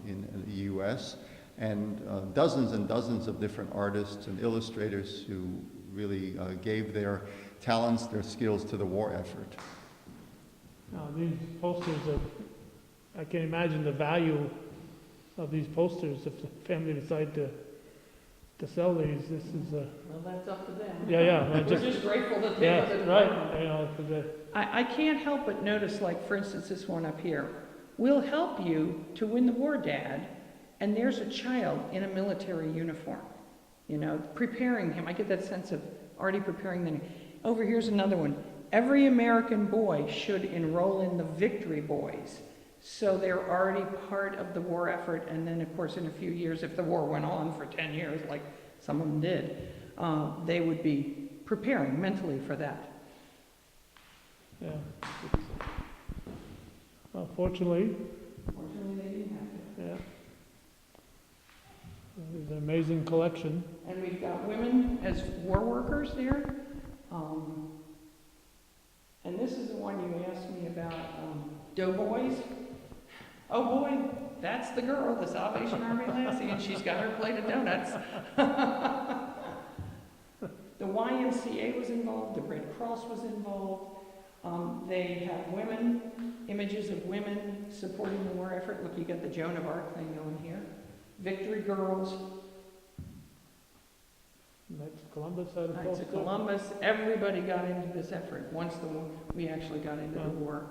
in the U.S. and dozens and dozens of different artists and illustrators who really gave their talents, their skills to the war effort. Now, these posters I can imagine the value of these posters if the family decide to sell these. This is Well, that's up to them. yeah. We're just grateful that they Yeah, have it. right. You know, 'cause I can't help but notice, like, for instance, this one up here. We'll help you to win the war, Dad. And there's a child in a military uniform, you know, preparing him. I get that sense of already preparing them. Over here's another one. Every American boy should enroll in the Victory Boys. So they're already part of the war effort. And then, of course, in a few years, if the war went on for 10 years, like some of them did, they would be preparing mentally for that. yeah. Well, fortunately, Fortunately, they didn't have to. yeah. It's an amazing collection. And we've got women as war workers there. And this is the one you asked me about, doughboys. Oh boy, that's the girl, the Salvation Army lassie, and she's got her plate of donuts. The YMCA was involved, the Red Cross was involved. They have women, images of women supporting the war effort. Look, you got the Joan of Arc thing going here. Victory Girls, Knights of Columbus had a Knights poster. of Columbus, everybody got into this effort once we actually got into the war.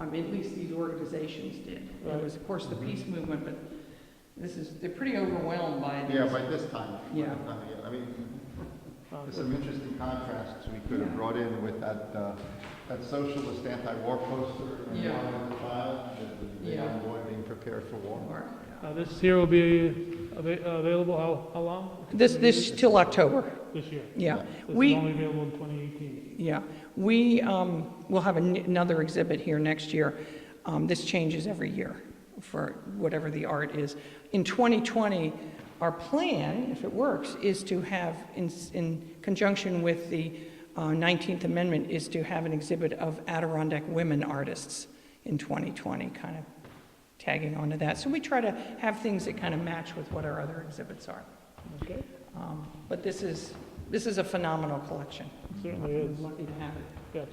At least these organizations did. There was, of course, the peace movement, but they're pretty overwhelmed by this. Yeah, by this time. Yeah. I mean, there's some interesting contrasts we could have brought in with that socialist anti-war poster and Yeah. one of the child, the Yeah. young boy being prepared for war. War, yeah. This here will be available how long? This till October. This year. Yeah. This is We, only available in 2018. yeah, we will have another exhibit here next year. This changes every year for whatever the art is. In 2020, our plan, if it works, is to have, in conjunction with the 19th Amendment, is to have an exhibit of Adirondack women artists in 2020, kind of tagging onto that. So we try to have things that kind of match with what our other exhibits are. Okay, But this is a phenomenal collection. it certainly is. We're lucky to have it. Yes.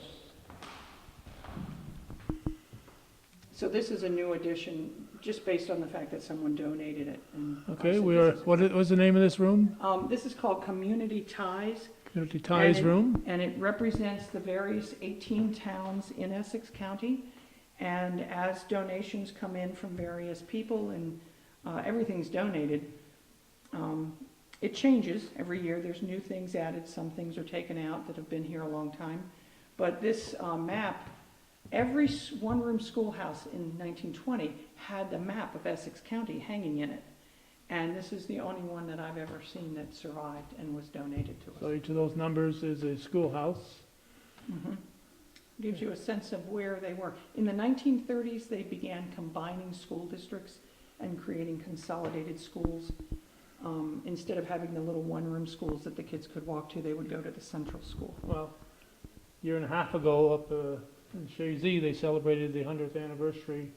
So this is a new edition, just based on the fact that someone donated it. And Okay, so we this are, is- what was the name of this room? This is called Community Ties, Community Ties And it- Room? and it represents the various 18 towns in Essex County. And as donations come in from various people and everything's donated, it changes every year. There's new things added, some things are taken out that have been here a long time. But this map, every one-room schoolhouse in 1920 had the map of Essex County hanging in it. And this is the only one that I've ever seen that survived and was donated to us. So each of those numbers is a schoolhouse. Mhm. Gives you a sense of where they were. In the 1930s, they began combining school districts and creating consolidated schools. Instead of having the little one-room schools that the kids could walk to, they would go to the central school. Well, a year and a half ago up in Shazy, they celebrated the 100th anniversary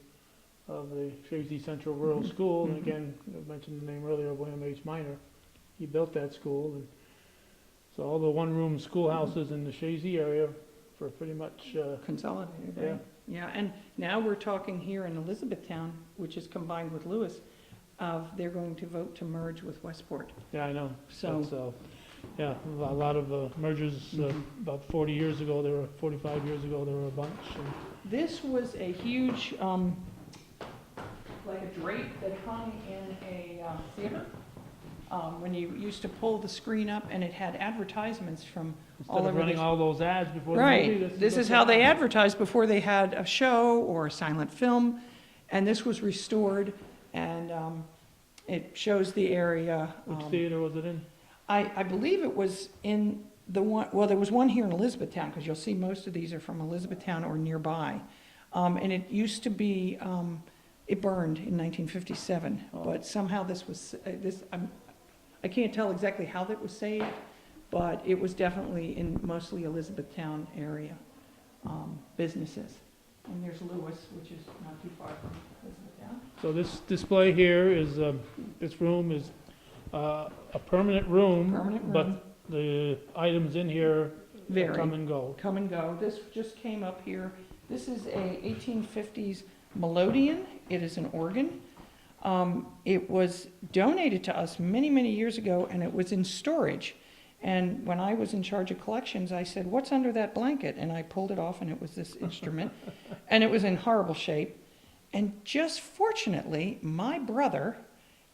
of the Shazy Central Rural Mhm. School. And Mhm. again, I mentioned the name earlier of William H. Minor. He built that school. And so all the one-room schoolhouses in the Shazy area for pretty much, Consolidated, yeah. right? Yeah, and now we're talking here in Elizabethtown, which is combined with Lewis, they're going to vote to merge with Westport. Yeah, I know. So- That's, yeah, a lot of mergers, Mhm. about 40 years ago, 45 years ago, there were a bunch. And This was a huge, like like a drape that hung in a theater. When you used to pull the screen up and it had advertisements from all Instead over of running the... all those ads before the movie. Right, this is how they advertised before they had a show or a silent film. And this was restored, and it shows the area. Which theater was it in? I believe it was in the one, well, there was one here in Elizabethtown, because you'll see most of these are from Elizabethtown or nearby. And it used to be, it burned in 1957, but somehow this was, I can't tell exactly how that was saved, but it was definitely in mostly Elizabethtown area businesses. And there's Lewis, which is not too far from Elizabethtown. So this display here is, this room is a permanent room. Permanent room. But the items in here Vary. come and go. Come and go. This just came up here. This is a 1850s Melodeon. It is an organ. It was donated to us many, many years ago, and it was in storage. And when I was in charge of collections, I said, "What's under that blanket?" And I pulled it off, and it was this instrument. And it was in horrible shape. And just fortunately, my brother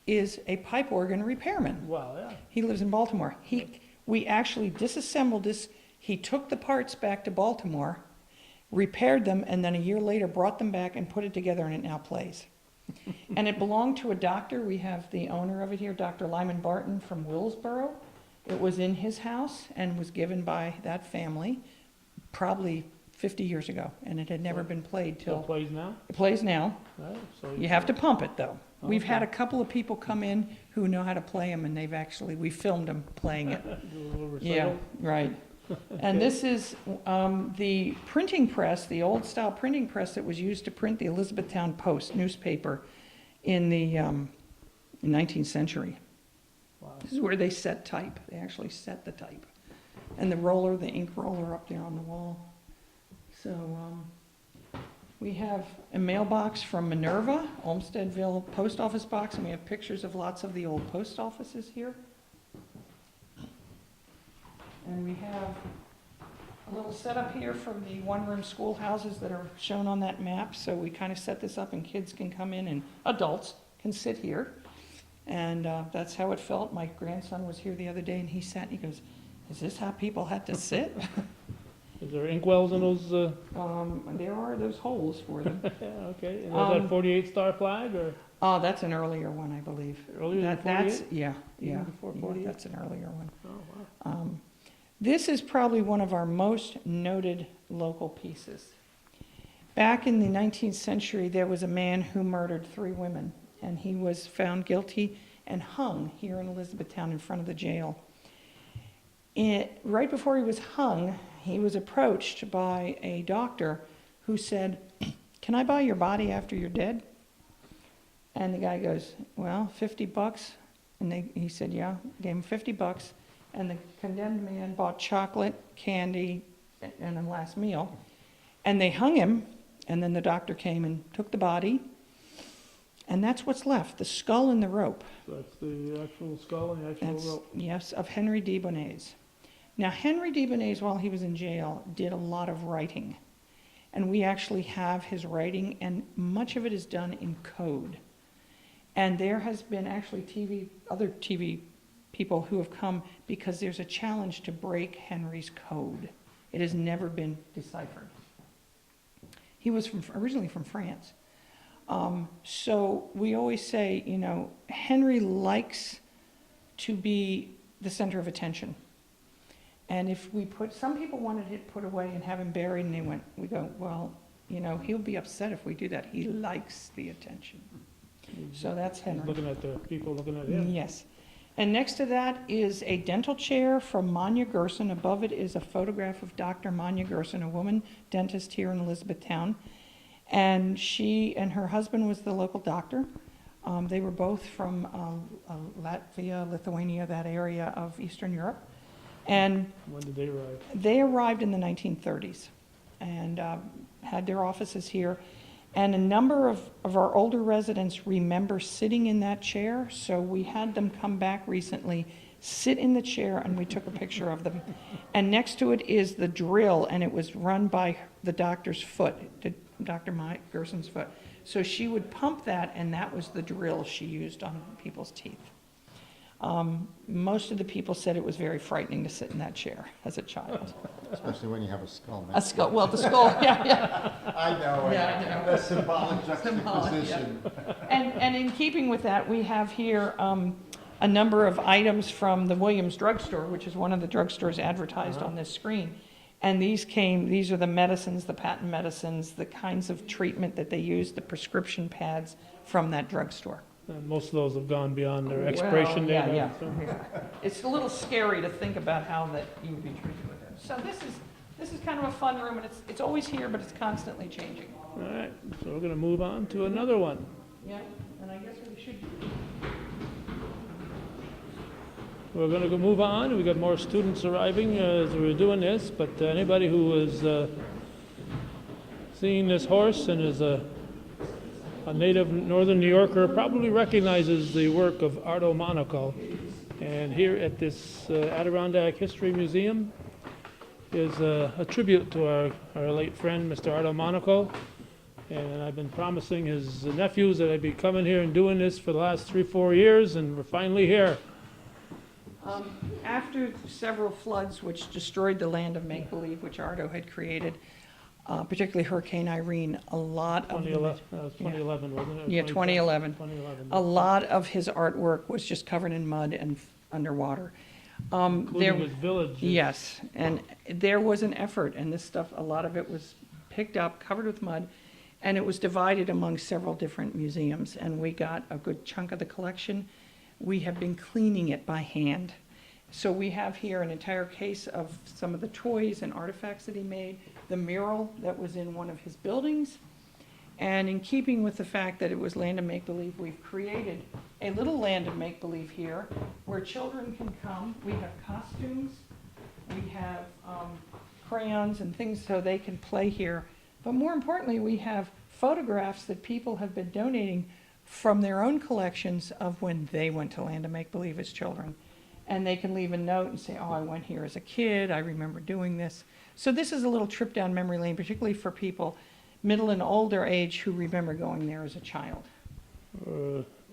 is a pipe organ repairman. Wow, yeah. He lives in Baltimore. We actually disassembled this. He took the parts back to Baltimore, repaired them, and then a year later brought them back and put it together, and it now plays. And it belonged to a doctor. We have the owner of it here, Dr. Lyman Barton from Willsboro. It was in his house and was given by that family probably 50 years ago, and it had never been played Still till... plays now? It plays now. Right, so You have to pump it, though. We've had a Okay. couple of people come in who know how to play them, and they've actually, we filmed them playing it. do a little Yeah, recital. right. And this is the printing press, the old-style printing press that was used to print the Elizabethtown Post newspaper in the 19th century. Wow. This is where they set type. They actually set the type. And the roller, the ink roller up there on the wall. So we have a mailbox from Minerva, Olmstedville post office box, and we have pictures of lots of the old post offices here. And we have a little setup here from the one-room schoolhouses that are shown on that map. So we kind of set this up, and kids can come in, and adults can sit here. And that's how it felt. My grandson was here the other day, and he sat and he goes, "Is this how people had to sit?" Is there inkwells in those, There are those holes for them. yeah, okay. And was that 48 star flag or Oh, that's an earlier one, I believe. earlier than That's, 48? yeah, Even yeah. before Yeah, 48? that's an earlier one. Oh, wow. This is probably one of our most noted local pieces. Back in the 19th century, there was a man who murdered 3 women, and he was found guilty and hung here in Elizabethtown in front of the jail. Right before he was hung, he was approached by a doctor who said, "Can I buy your body after you're dead?" And the guy goes, "Well, $50. And he said, "Yeah," gave him $50. And the condemned man bought chocolate, candy, and a last meal. And they hung him, and then the doctor came and took the body. And that's what's left, the skull and the rope. So that's the actual skull and the actual That's, rope. yes, of Henry D. Bonets. Now, Henry D. Bonets, while he was in jail, did a lot of writing. And we actually have his writing, and much of it is done in code. And there has been actually other TV people who have come because there's a challenge to break Henry's code. It has never been deciphered. He was originally from France. So we always say, Henry likes to be the center of attention. And if some people wanted it put away and have him buried, and we go, well, he'll be upset if we do that. He likes the attention. So that's He's Henry. looking at the people looking at him. Yes. And next to that is a dental chair from Manya Gerson. Above it is a photograph of Dr. Manya Gerson, a woman dentist here in Elizabethtown. And she and her husband was the local doctor. They were both from Latvia, Lithuania, that area of Eastern Europe. And When did they arrive? they arrived in the 1930s and had their offices here. And a number of our older residents remember sitting in that chair, so we had them come back recently, sit in the chair, and we took a picture of them. And next to it is the drill, and it was run by the doctor's foot, Dr. Mike Gerson's foot. So she would pump that, and that was the drill she used on people's teeth. Most of the people said it was very frightening to sit in that chair as a child. Especially when you have a skull. A skull, well, the skull, yeah. I know, Yeah, I know. the symbolic juxtaposition. And in keeping with that, we have here a number of items from the Williams Drugstore, which is one of the drugstores advertised on this screen. And these are the medicines, the patent medicines, the kinds of treatment that they use, the prescription pads from that drugstore. And most of those have gone beyond their expiration date. Well, yeah. So- It's a little scary to think about how that you would be treated with it. So this is kind of a fun room, and it's always here, but it's constantly changing. All right, so we're gonna move on to another one. Yeah, and I guess we should. We're gonna go move on. We got more students arriving as we're doing this, but anybody who is seeing this horse and is a native northern New Yorker probably recognizes the work of Ardo Monaco. And here at this Adirondack History Museum is a tribute to our late friend, Mr. Ardo Monaco. And I've been promising his nephews that I'd be coming here and doing this for the last 3-4 years, and we're finally here. After several floods which destroyed the land of make-believe, which Ardo had created, particularly Hurricane Irene, a lot of... 2011, that was 2011, wasn't it? Or Yeah, 2011. 2011. A lot of his artwork was just covered in mud and underwater. Including his village. Yes, and there was an effort, and this stuff, a lot of it was picked up, covered with mud, and it was divided among several different museums, and we got a good chunk of the collection. We have been cleaning it by hand. So we have here an entire case of some of the toys and artifacts that he made, the mural that was in one of his buildings. And in keeping with the fact that it was Land of Make-Believe, we've created a little Land of Make-Believe here where children can come. We have costumes, we have crayons and things so they can play here. But more importantly, we have photographs that people have been donating from their own collections of when they went to Land of Make-Believe as children. And they can leave a note and say, oh, I went here as a kid, I remember doing this. So this is a little trip down memory lane, particularly for people middle and older age who remember going there as a child.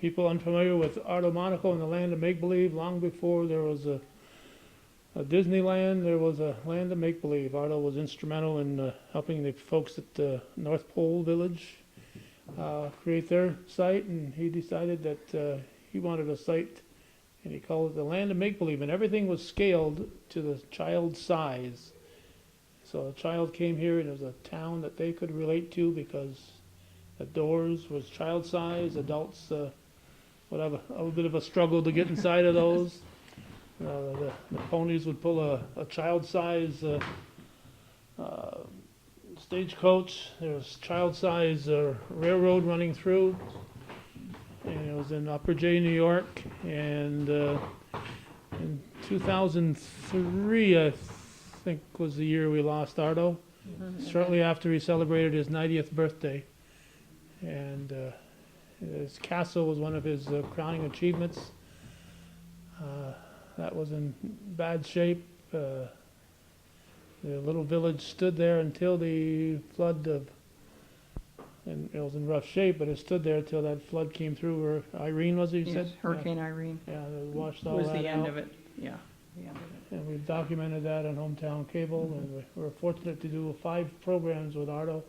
People unfamiliar with Ardo Monaco and the Land of Make-Believe, long before there was a Disneyland, there was a Land of Make-Believe. Ardo was instrumental in helping the folks at the North Pole Village create their site, and he decided that he wanted a site, and he called it the Land of Make-Believe, and everything was scaled to the child's size. So a child came here, and it was a town that they could relate to because the doors was child size. Adults would have a little bit of a struggle to get inside of those. The ponies would pull a child size stagecoach. There was child size railroad running through. And it was in Upper J, New York. And in 2003, I think was the year we lost Ardo. Shortly after he celebrated his 90th birthday. And his castle was one of his crowning achievements. That was in bad shape. The little village stood there until the flood and it was in rough shape, but it stood there until that flood came through, or Irene, was it, you said? Hurricane Irene Yeah, it washed all that out. was the end of it, yeah. The end of it. And we've documented that on Hometown Cable, and we're fortunate to do 5 programs with Ardo,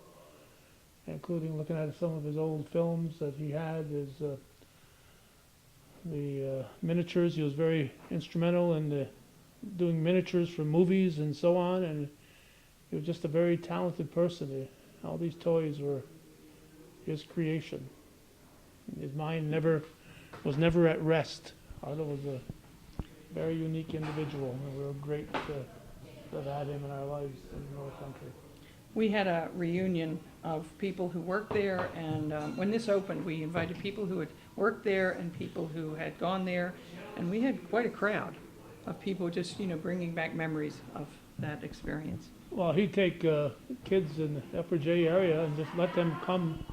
including looking at some of his old films that he had, the miniatures. He was very instrumental in doing miniatures for movies and so on, and he was just a very talented person. All these toys were his creation. His mind was never at rest. Ardo was a very unique individual, and we're great to have had him in our lives in the North Country. We had a reunion of people who worked there, and when this opened, we invited people who had worked there and people who had gone there, and we had quite a crowd of people just, bringing back memories of that experience. Well, he'd take kids in the Upper J area and just let them come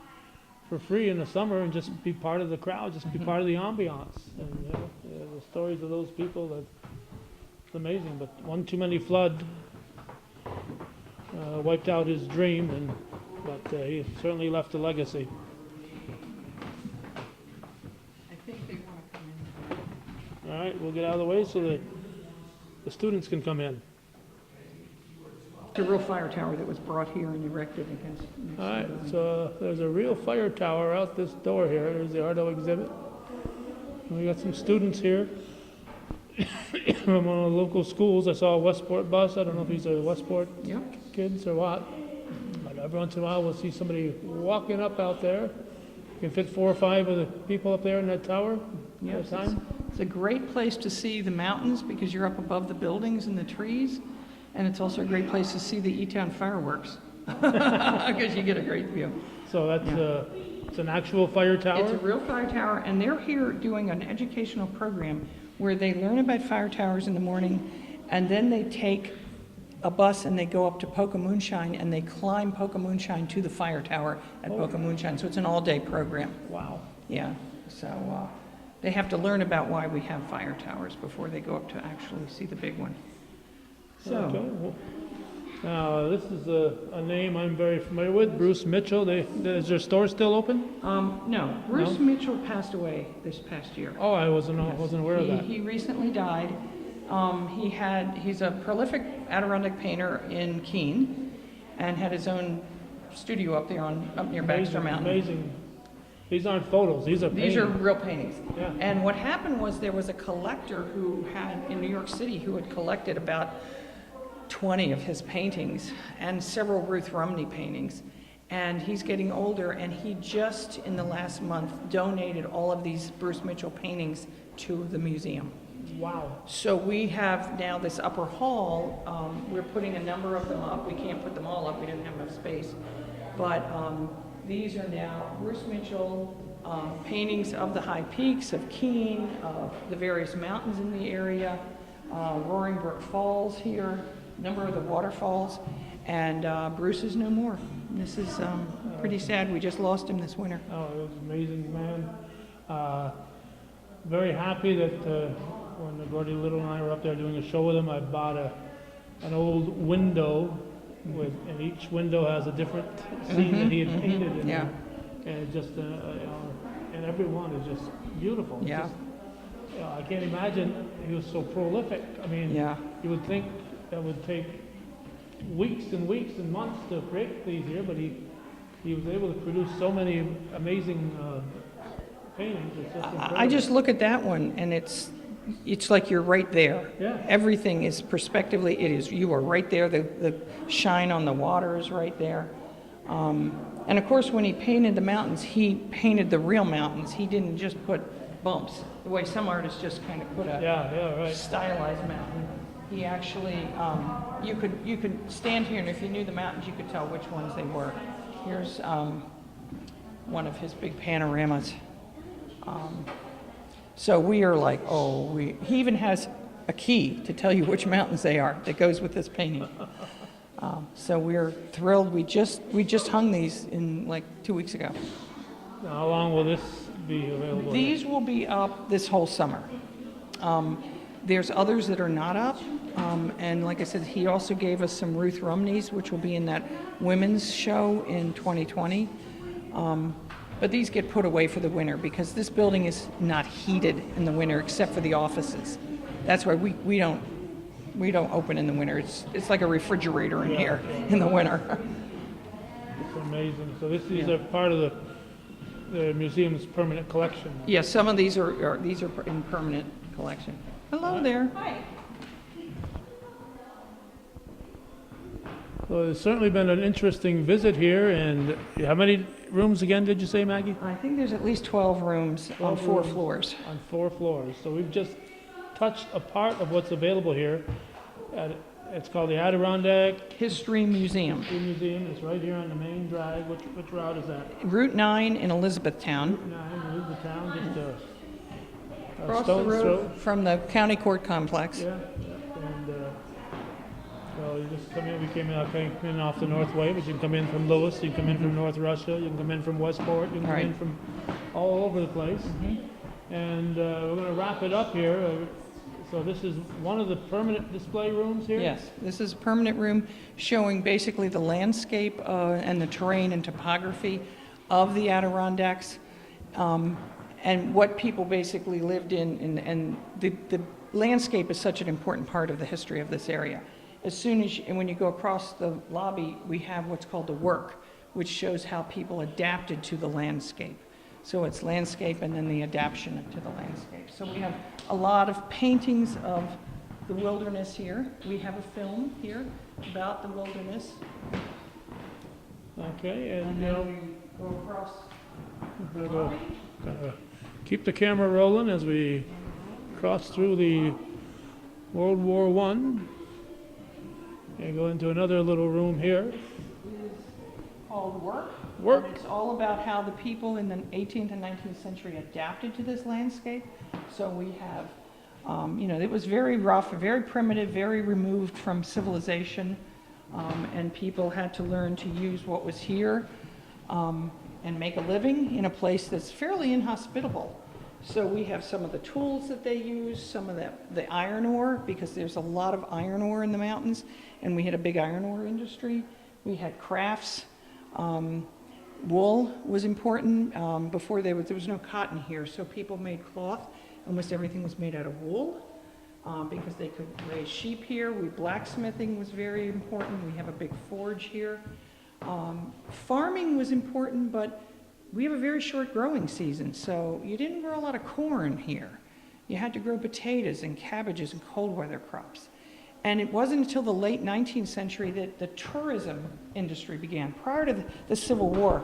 for free in the summer and just be part of the crowd, just be part of the ambiance. And the stories of those people, it's amazing. But one too many flood wiped out his dream, but he certainly left a legacy. right, we'll get out of the way so that the students can come in. It's a real fire tower that was brought here and erected against. All right, so there's a real fire tower out this door here. There's the Ardo Exhibit. And we got some students here from one of the local schools. I saw a Westport bus. I don't know if these are Westport Yep. kids or what. But every once in a while, we'll see somebody walking up out there. You can fit 4 or 5 of the people up there in that tower at a Yes, time. it's a great place to see the mountains because you're up above the buildings and the trees. And it's also a great place to see the E-Town fireworks because you get a great view. So that's, it's an actual fire tower? It's a real fire tower, and they're here doing an educational program where they learn about fire towers in the morning, and then they take a bus and they go up to Poca Moonshine, and they climb Poca Moonshine to the fire tower at Poca Moonshine. So it's an all-day program. Wow. Yeah, so they have to learn about why we have fire towers before they go up to actually see the big one. Okay, So, well, now, this is a name I'm very familiar with, Bruce Mitchell. Is their store still open? no, Bruce Mitchell passed away this past year. Oh, I wasn't aware of that. He recently died. He's a prolific Adirondack painter in Keene and had his own studio up there up near Baxter Mountain. Amazing. These aren't photos, these are paintings. These are real paintings. Yeah. And what happened was there was a collector who had, in New York City, who had collected about 20 of his paintings and several Ruth Rumney paintings. And he's getting older, and he just, in the last month, donated all of these Bruce Mitchell paintings to the museum. Wow. So we have now this upper hall, we're putting a number of them up. We can't put them all up, we didn't have enough space. But these are now Bruce Mitchell paintings of the high peaks of Keene, of the various mountains in the area, Roaring Brook Falls here, a number of the waterfalls, and Bruce is no more. This is pretty sad. We just lost him this winter. Oh, it was amazing, man. Very happy that when Gordy Little and I were up there doing a show with him, I bought an old window and each window has a different scene that he had painted in Yeah. there. And it just, and every one is just beautiful. It's Yeah. just, I can't imagine he was so prolific. I mean, Yeah. you would think that would take weeks and weeks and months to create these here, but he was able to produce so many amazing paintings. It's just incredible. I just look at that one, and it's like you're right there. Yeah. Everything is perspectively, you are right there. The shine on the water is right there. And of course, when he painted the mountains, he painted the real mountains. He didn't just put bumps, the way some artists just kind of put a Yeah, right. stylized mountain. He actually, you could stand here, and if you knew the mountains, you could tell which ones they were. Here's one of his big panoramas. So we are like, he even has a key to tell you which mountains they are that goes with this painting. So we're thrilled. We just hung these in like 2 weeks ago. Now, how long will this be available? These will be up this whole summer. There's others that are not up. And like I said, he also gave us some Ruth Rumneys, which will be in that women's show in 2020. But these get put away for the winter because this building is not heated in the winter except for the offices. That's why we don't open in the winter. It's like a refrigerator in here in the winter. It's amazing. So these are part of the museum's permanent collection. Yeah, some of these are in permanent collection. Hello there. Hi. Well, it's certainly been an interesting visit here. And how many rooms again did you say, Maggie? I think there's at least 12 rooms on 12 4 rooms. floors. On 4 floors. So we've just touched a part of what's available here. It's called the Adirondack History Museum. Museum. It's right here on the main drive. Which route is that? Route 9 in Elizabethtown. 9, Elizabethtown, just a Across the stone's road from the county court complex. throw. Yeah, and well, you just come in. We came in off the Northway, but you can come in from Lewis, you can come in from North Russia, you can come in from Westport, you can come Right. in from all over the place. And we're going to wrap it up here. So this is one of the permanent display rooms here? Yes, this is a permanent room showing basically the landscape and the terrain and topography of the Adirondacks. and what people basically lived in, and the landscape is such an important part of the history of this area. As soon as, and when you go across the lobby, we have what's called the work, which shows how people adapted to the landscape. So it's landscape and then the adaptation to the landscape. So we have a lot of paintings of the wilderness here. We have a film here about the wilderness. Okay, And and then we go across the we'll go, lobby. keep the camera rolling as we cross through the World War I. And go into another little room here. Is called Work. Work. And it's all about how the people in the 18th and 19th century adapted to this landscape. So we have, it was very rough, very primitive, very removed from civilization, and people had to learn to use what was here and make a living in a place that's fairly inhospitable. So we have some of the tools that they use, some of the iron ore, because there's a lot of iron ore in the mountains, and we had a big iron ore industry. We had crafts. Wool was important. Before there was no cotton here, so people made cloth. Almost everything was made out of wool because they could raise sheep here. Blacksmithing was very important. We have a big forge here. Farming was important, but we have a very short growing season, so you didn't grow a lot of corn here. You had to grow potatoes and cabbages and cold weather crops. And it wasn't until the late 19th century that the tourism industry began. Prior to the Civil War,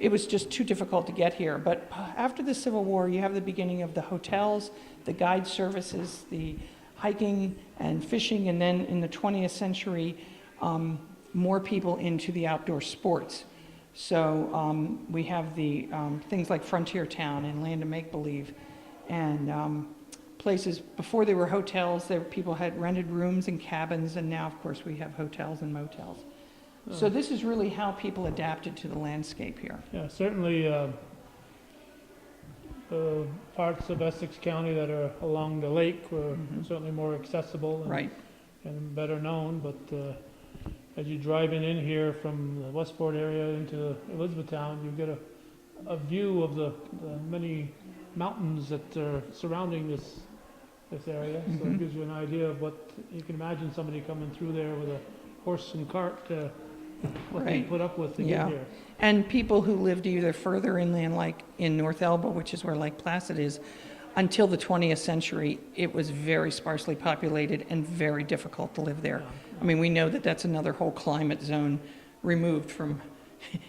it was just too difficult to get here. But after the Civil War, you have the beginning of the hotels, the guide services, the hiking and fishing, and then in the 20th century, more people into the outdoor sports. So we have the things like Frontier Town and Land of Make-Believe, and places, before there were hotels, people had rented rooms and cabins, and now, of course, we have hotels and motels. So this is really how people adapted to the landscape here. Yeah, certainly parts of Essex County that are along the lake were certainly more accessible and, Right. and better known, but as you drive in here from the Westport area into Elizabethtown, you get a view of the many mountains that are surrounding this area. So it gives you an idea of what you can imagine somebody coming through there with a horse and cart, what they Right. put up with to Yeah. get here. And people who lived either further inland, like in North Elba, which is where Lake Placid is, until the 20th century, it was very sparsely populated and very difficult to live there. I mean, we know that that's another whole climate zone removed from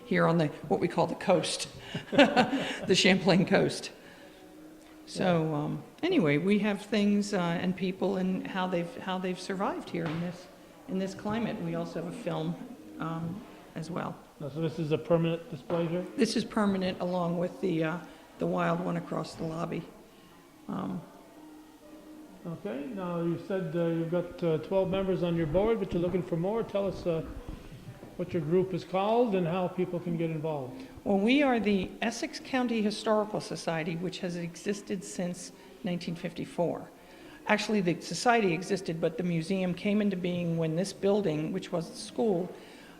here on what we call the coast, the Champlain coast. So anyway, we have things and people and how they've survived here in this climate. We also have a film as well. So this is a permanent display here? This is permanent, along with the wild one across the lobby. Okay, now you said you've got 12 members on your board, but you're looking for more. Tell us what your group is called and how people can get involved. Well, we are the Essex County Historical Society, which has existed since 1954. Actually, the society existed, but the museum came into being when this building, which was the school,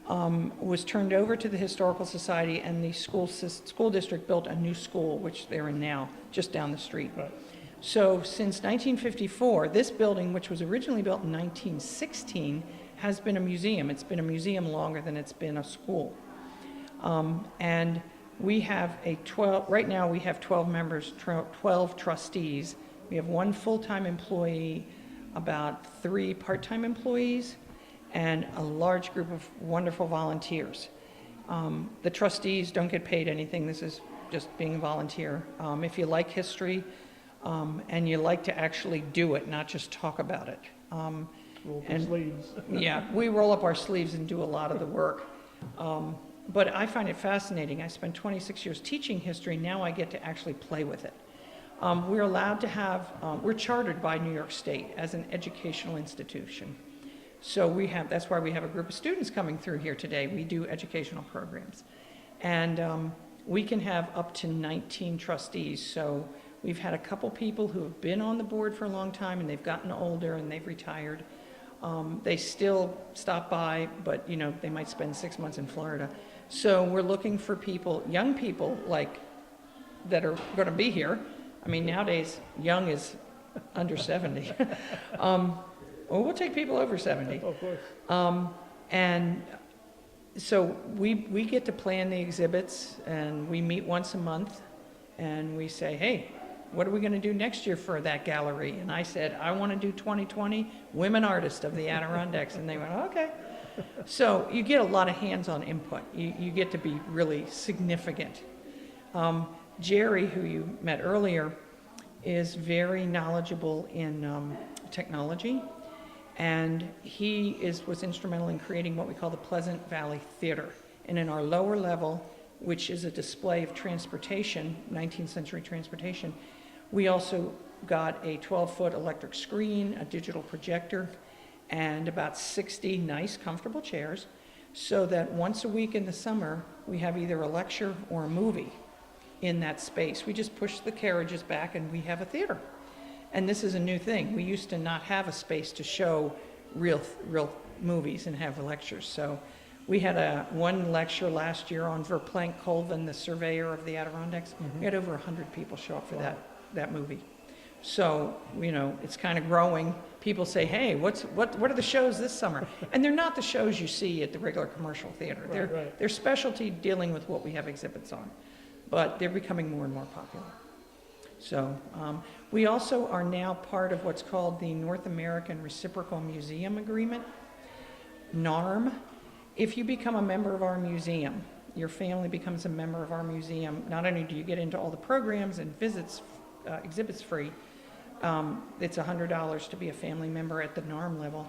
was turned over to the Historical Society, and the school district built a new school, which they're in now, just down the street. Right. So since 1954, this building, which was originally built in 1916, has been a museum. It's been a museum longer than it's been a school. And we have right now we have 12 members, 12 trustees. We have one full-time employee, about 3 part-time employees, and a large group of wonderful volunteers. The trustees don't get paid anything. This is just being a volunteer. If you like history and you like to actually do it, not just talk about it. Roll up And- your sleeves. Yeah, we roll up our sleeves and do a lot of the work. But I find it fascinating. I spent 26 years teaching history. Now I get to actually play with it. We're allowed to have, we're chartered by New York State as an educational institution. So that's why we have a group of students coming through here today. We do educational programs. And we can have up to 19 trustees. So we've had a couple people who have been on the board for a long time, and they've gotten older and they've retired. They still stop by, but they might spend 6 months in Florida. So we're looking for people, young people like that are going to be here. I mean, nowadays, young is under 70. Well, we'll take people over 70. Of course. And so we get to plan the exhibits, and we meet once a month, and we say, hey, what are we going to do next year for that gallery? And I said, I want to do 2020 Women Artists of the Adirondacks. And they went, okay. So you get a lot of hands-on input. You get to be really significant. Jerry, who you met earlier, is very knowledgeable in technology. And he was instrumental in creating what we call the Pleasant Valley Theater. And in our lower level, which is a display of transportation, 19th century transportation, we also got a 12-foot electric screen, a digital projector, and about 60 nice, comfortable chairs, so that once a week in the summer, we have either a lecture or a movie in that space. We just push the carriages back and we have a theater. And this is a new thing. We used to not have a space to show real movies and have lectures. So we had one lecture last year on Verplanck Colvin, the surveyor of the Adirondacks. We had over 100 people show up for that movie. So, you know, it's kind of growing. People say, hey, what are the shows this summer? And they're not the shows you see at the regular commercial theater. They're specialty dealing with what we have exhibits on. But they're becoming more and more popular. So we also are now part of what's called the North American Reciprocal Museum Agreement, NARM. If you become a member of our museum, your family becomes a member of our museum, not only do you get into all the programs and visits, exhibits free, it's $100 to be a family member at the NARM level.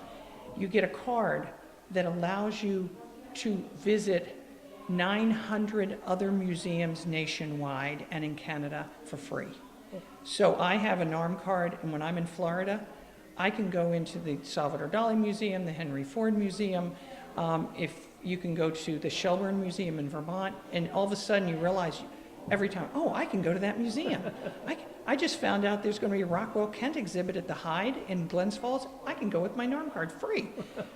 You get a card that allows you to visit 900 other museums nationwide and in Canada for free. So I have a NARM card, and when I'm in Florida, I can go into the Salvador Dali Museum, the Henry Ford Museum, if you can go to the Shelburne Museum in Vermont, and all of a sudden you realize every time, oh, I can go to that museum. I just found out there's going to be a Rockwell Kent exhibit at the Hyde in Glens Falls. I can go with my NARM card free.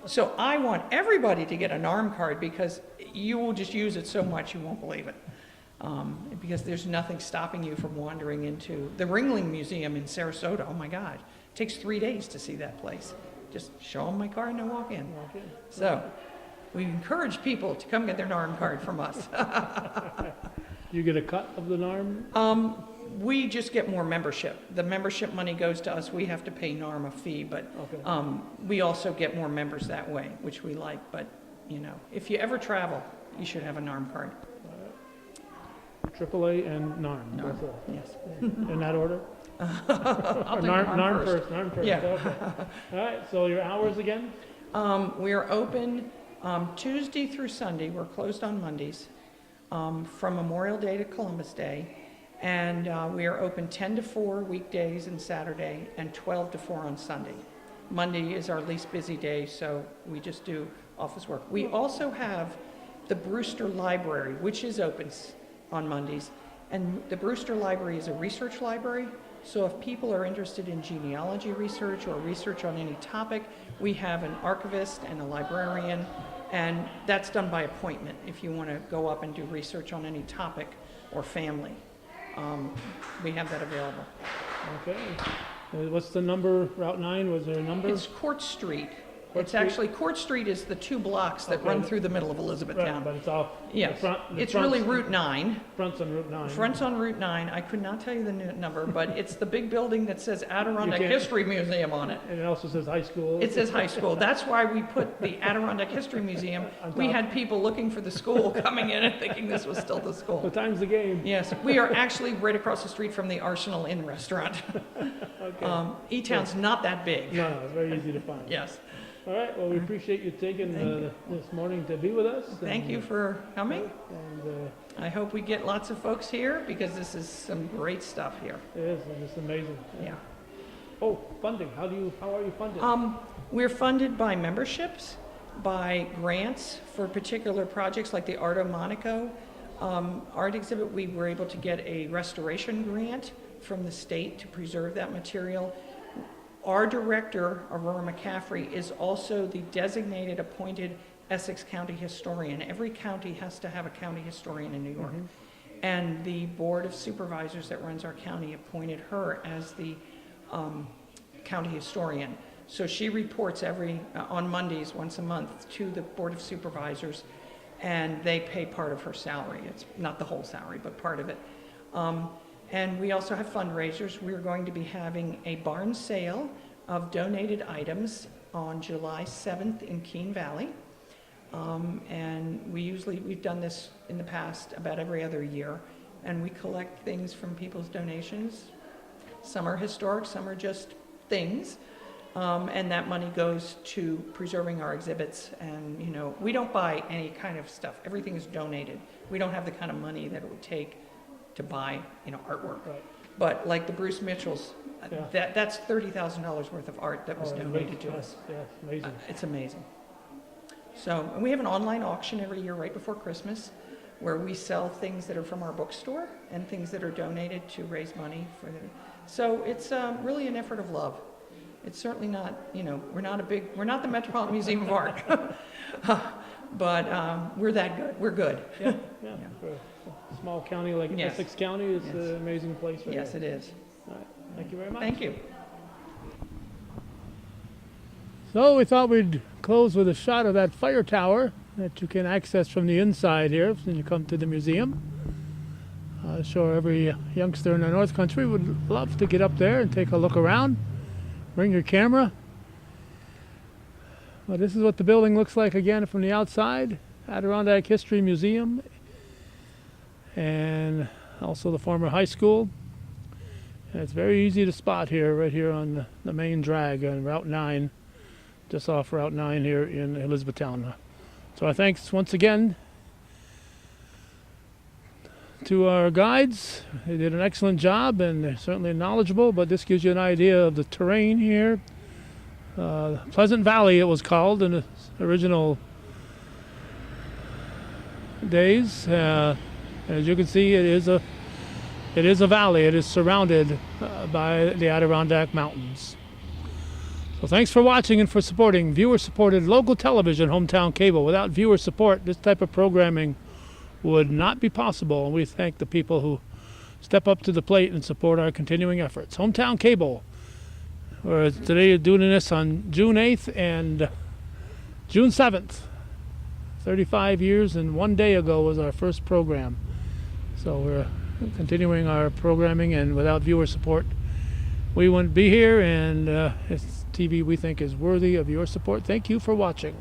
So I want everybody to get a NARM card because you will just use it so much you won't believe it. Because there's nothing stopping you from wandering into the Ringling Museum in Sarasota. Oh my God, it takes 3 days to see that place. Just show them my card and they'll walk in. So we encourage people to come get their NARM card from us. You get a cut of the NARM? We just get more membership. The membership money goes to us. We have to pay NARM a fee, but we also get more members that way, which we like. But, you know, if you ever travel, you should have a NARM card. AAA and NARM. NARM, Both yes. In that order? I'll take NARM first. NARM first. Yeah. Okay. All right, so your hours again? We are open Tuesday through Sunday. We're closed on Mondays from Memorial Day to Columbus Day. And we are open 10 to 4 weekdays and Saturday, and 12 to 4 on Sunday. Monday is our least busy day, so we just do office work. We also have the Brewster Library, which is open on Mondays. And the Brewster Library is a research library, so if people are interested in genealogy research or research on any topic, we have an archivist and a librarian, and that's done by appointment if you want to go up and do research on any topic or family. We have that available. Okay. What's the number, Route 9, was there a number? It's Court Street. Court It's Street? actually, Court Street is the 2 blocks that Okay. run through the middle of Right, Elizabethtown. but it's off. Yes, the it's front's- really Route 9. Front's on Route 9. Front's on Route 9. I could not tell you the number, but it's the big building that says Adirondack can't- History Museum on it. And it also says high school. It says high school. That's why we put the Adirondack History Museum. On We top. had people looking for the school coming in and thinking this was still the So school. time's the game. Yes, we are actually right across the street from the Arsenal Inn restaurant. Okay. E-Town's not that big. No, it's very easy to find. Yes. All right, well, we appreciate you taking this morning to be with us. Thank you for coming. And I hope we get lots of folks here because this is some great stuff here. it is, it's amazing. Yeah. Oh, funding, how are you funded? We're funded by memberships, by grants for particular projects like the Ardo Monaco art exhibit. We were able to get a restoration grant from the state to preserve that material. Our director, Aurora McCaffrey, is also the designated appointed Essex County historian. Every county has to have a county historian in New York. And the Board of Supervisors that runs our county appointed her as the county historian. So she reports on Mondays, once a month, to the Board of Supervisors, and they pay part of her salary. It's not the whole salary, but part of it. And we also have fundraisers. We're going to be having a barn sale of donated items on July 7th in Keene Valley. And we've done this in the past about every other year, and we collect things from people's donations. Some are historic, some are just things. And that money goes to preserving our exhibits. And, you know, we don't buy any kind of stuff. Everything is donated. We don't have the kind of money that it would take to buy, you know, artwork. Right. But like the Bruce Mitchells, Yeah. that's $30,000 worth of art that was donated to us. Yeah, amazing. It's amazing. So, and we have an online auction every year right before Christmas where we sell things that are from our bookstore and things that are donated to raise money for the, so it's really an effort of love. It's certainly not, you know, we're not the Metropolitan Museum of Art, but we're that good. We're good. Yeah. For a small county like Yes. Essex County, it's Yes. an amazing place. Right Yes, there. it is. All right. Thank you very much. Thank you. So we thought we'd close with a shot of that fire tower that you can access from the inside here when you come to the museum. I'm sure every youngster in the North Country would love to get up there and take a look around. Bring your camera. Well, this is what the building looks like again from the outside. Adirondack History Museum. And also the former high school. And it's very easy to spot here, right here on the main drag on Route 9. Just off Route 9 here in Elizabethtown. So I thanks once again to our guides. They did an excellent job and they're certainly knowledgeable, but this gives you an idea of the terrain here. Pleasant Valley it was called in the original days. As you can see, it is a valley. It is surrounded by the Adirondack Mountains. So thanks for watching and for supporting viewer-supported local television, Hometown Cable. Without viewer support, this type of programming would not be possible, and we thank the people who step up to the plate and support our continuing efforts. Hometown Cable. We're today doing this on June 8th and June 7th. 35 years and 1 day ago was our first program. So we're continuing our programming, and without viewer support, we wouldn't be here, and it's TV we think is worthy of your support. Thank you for watching.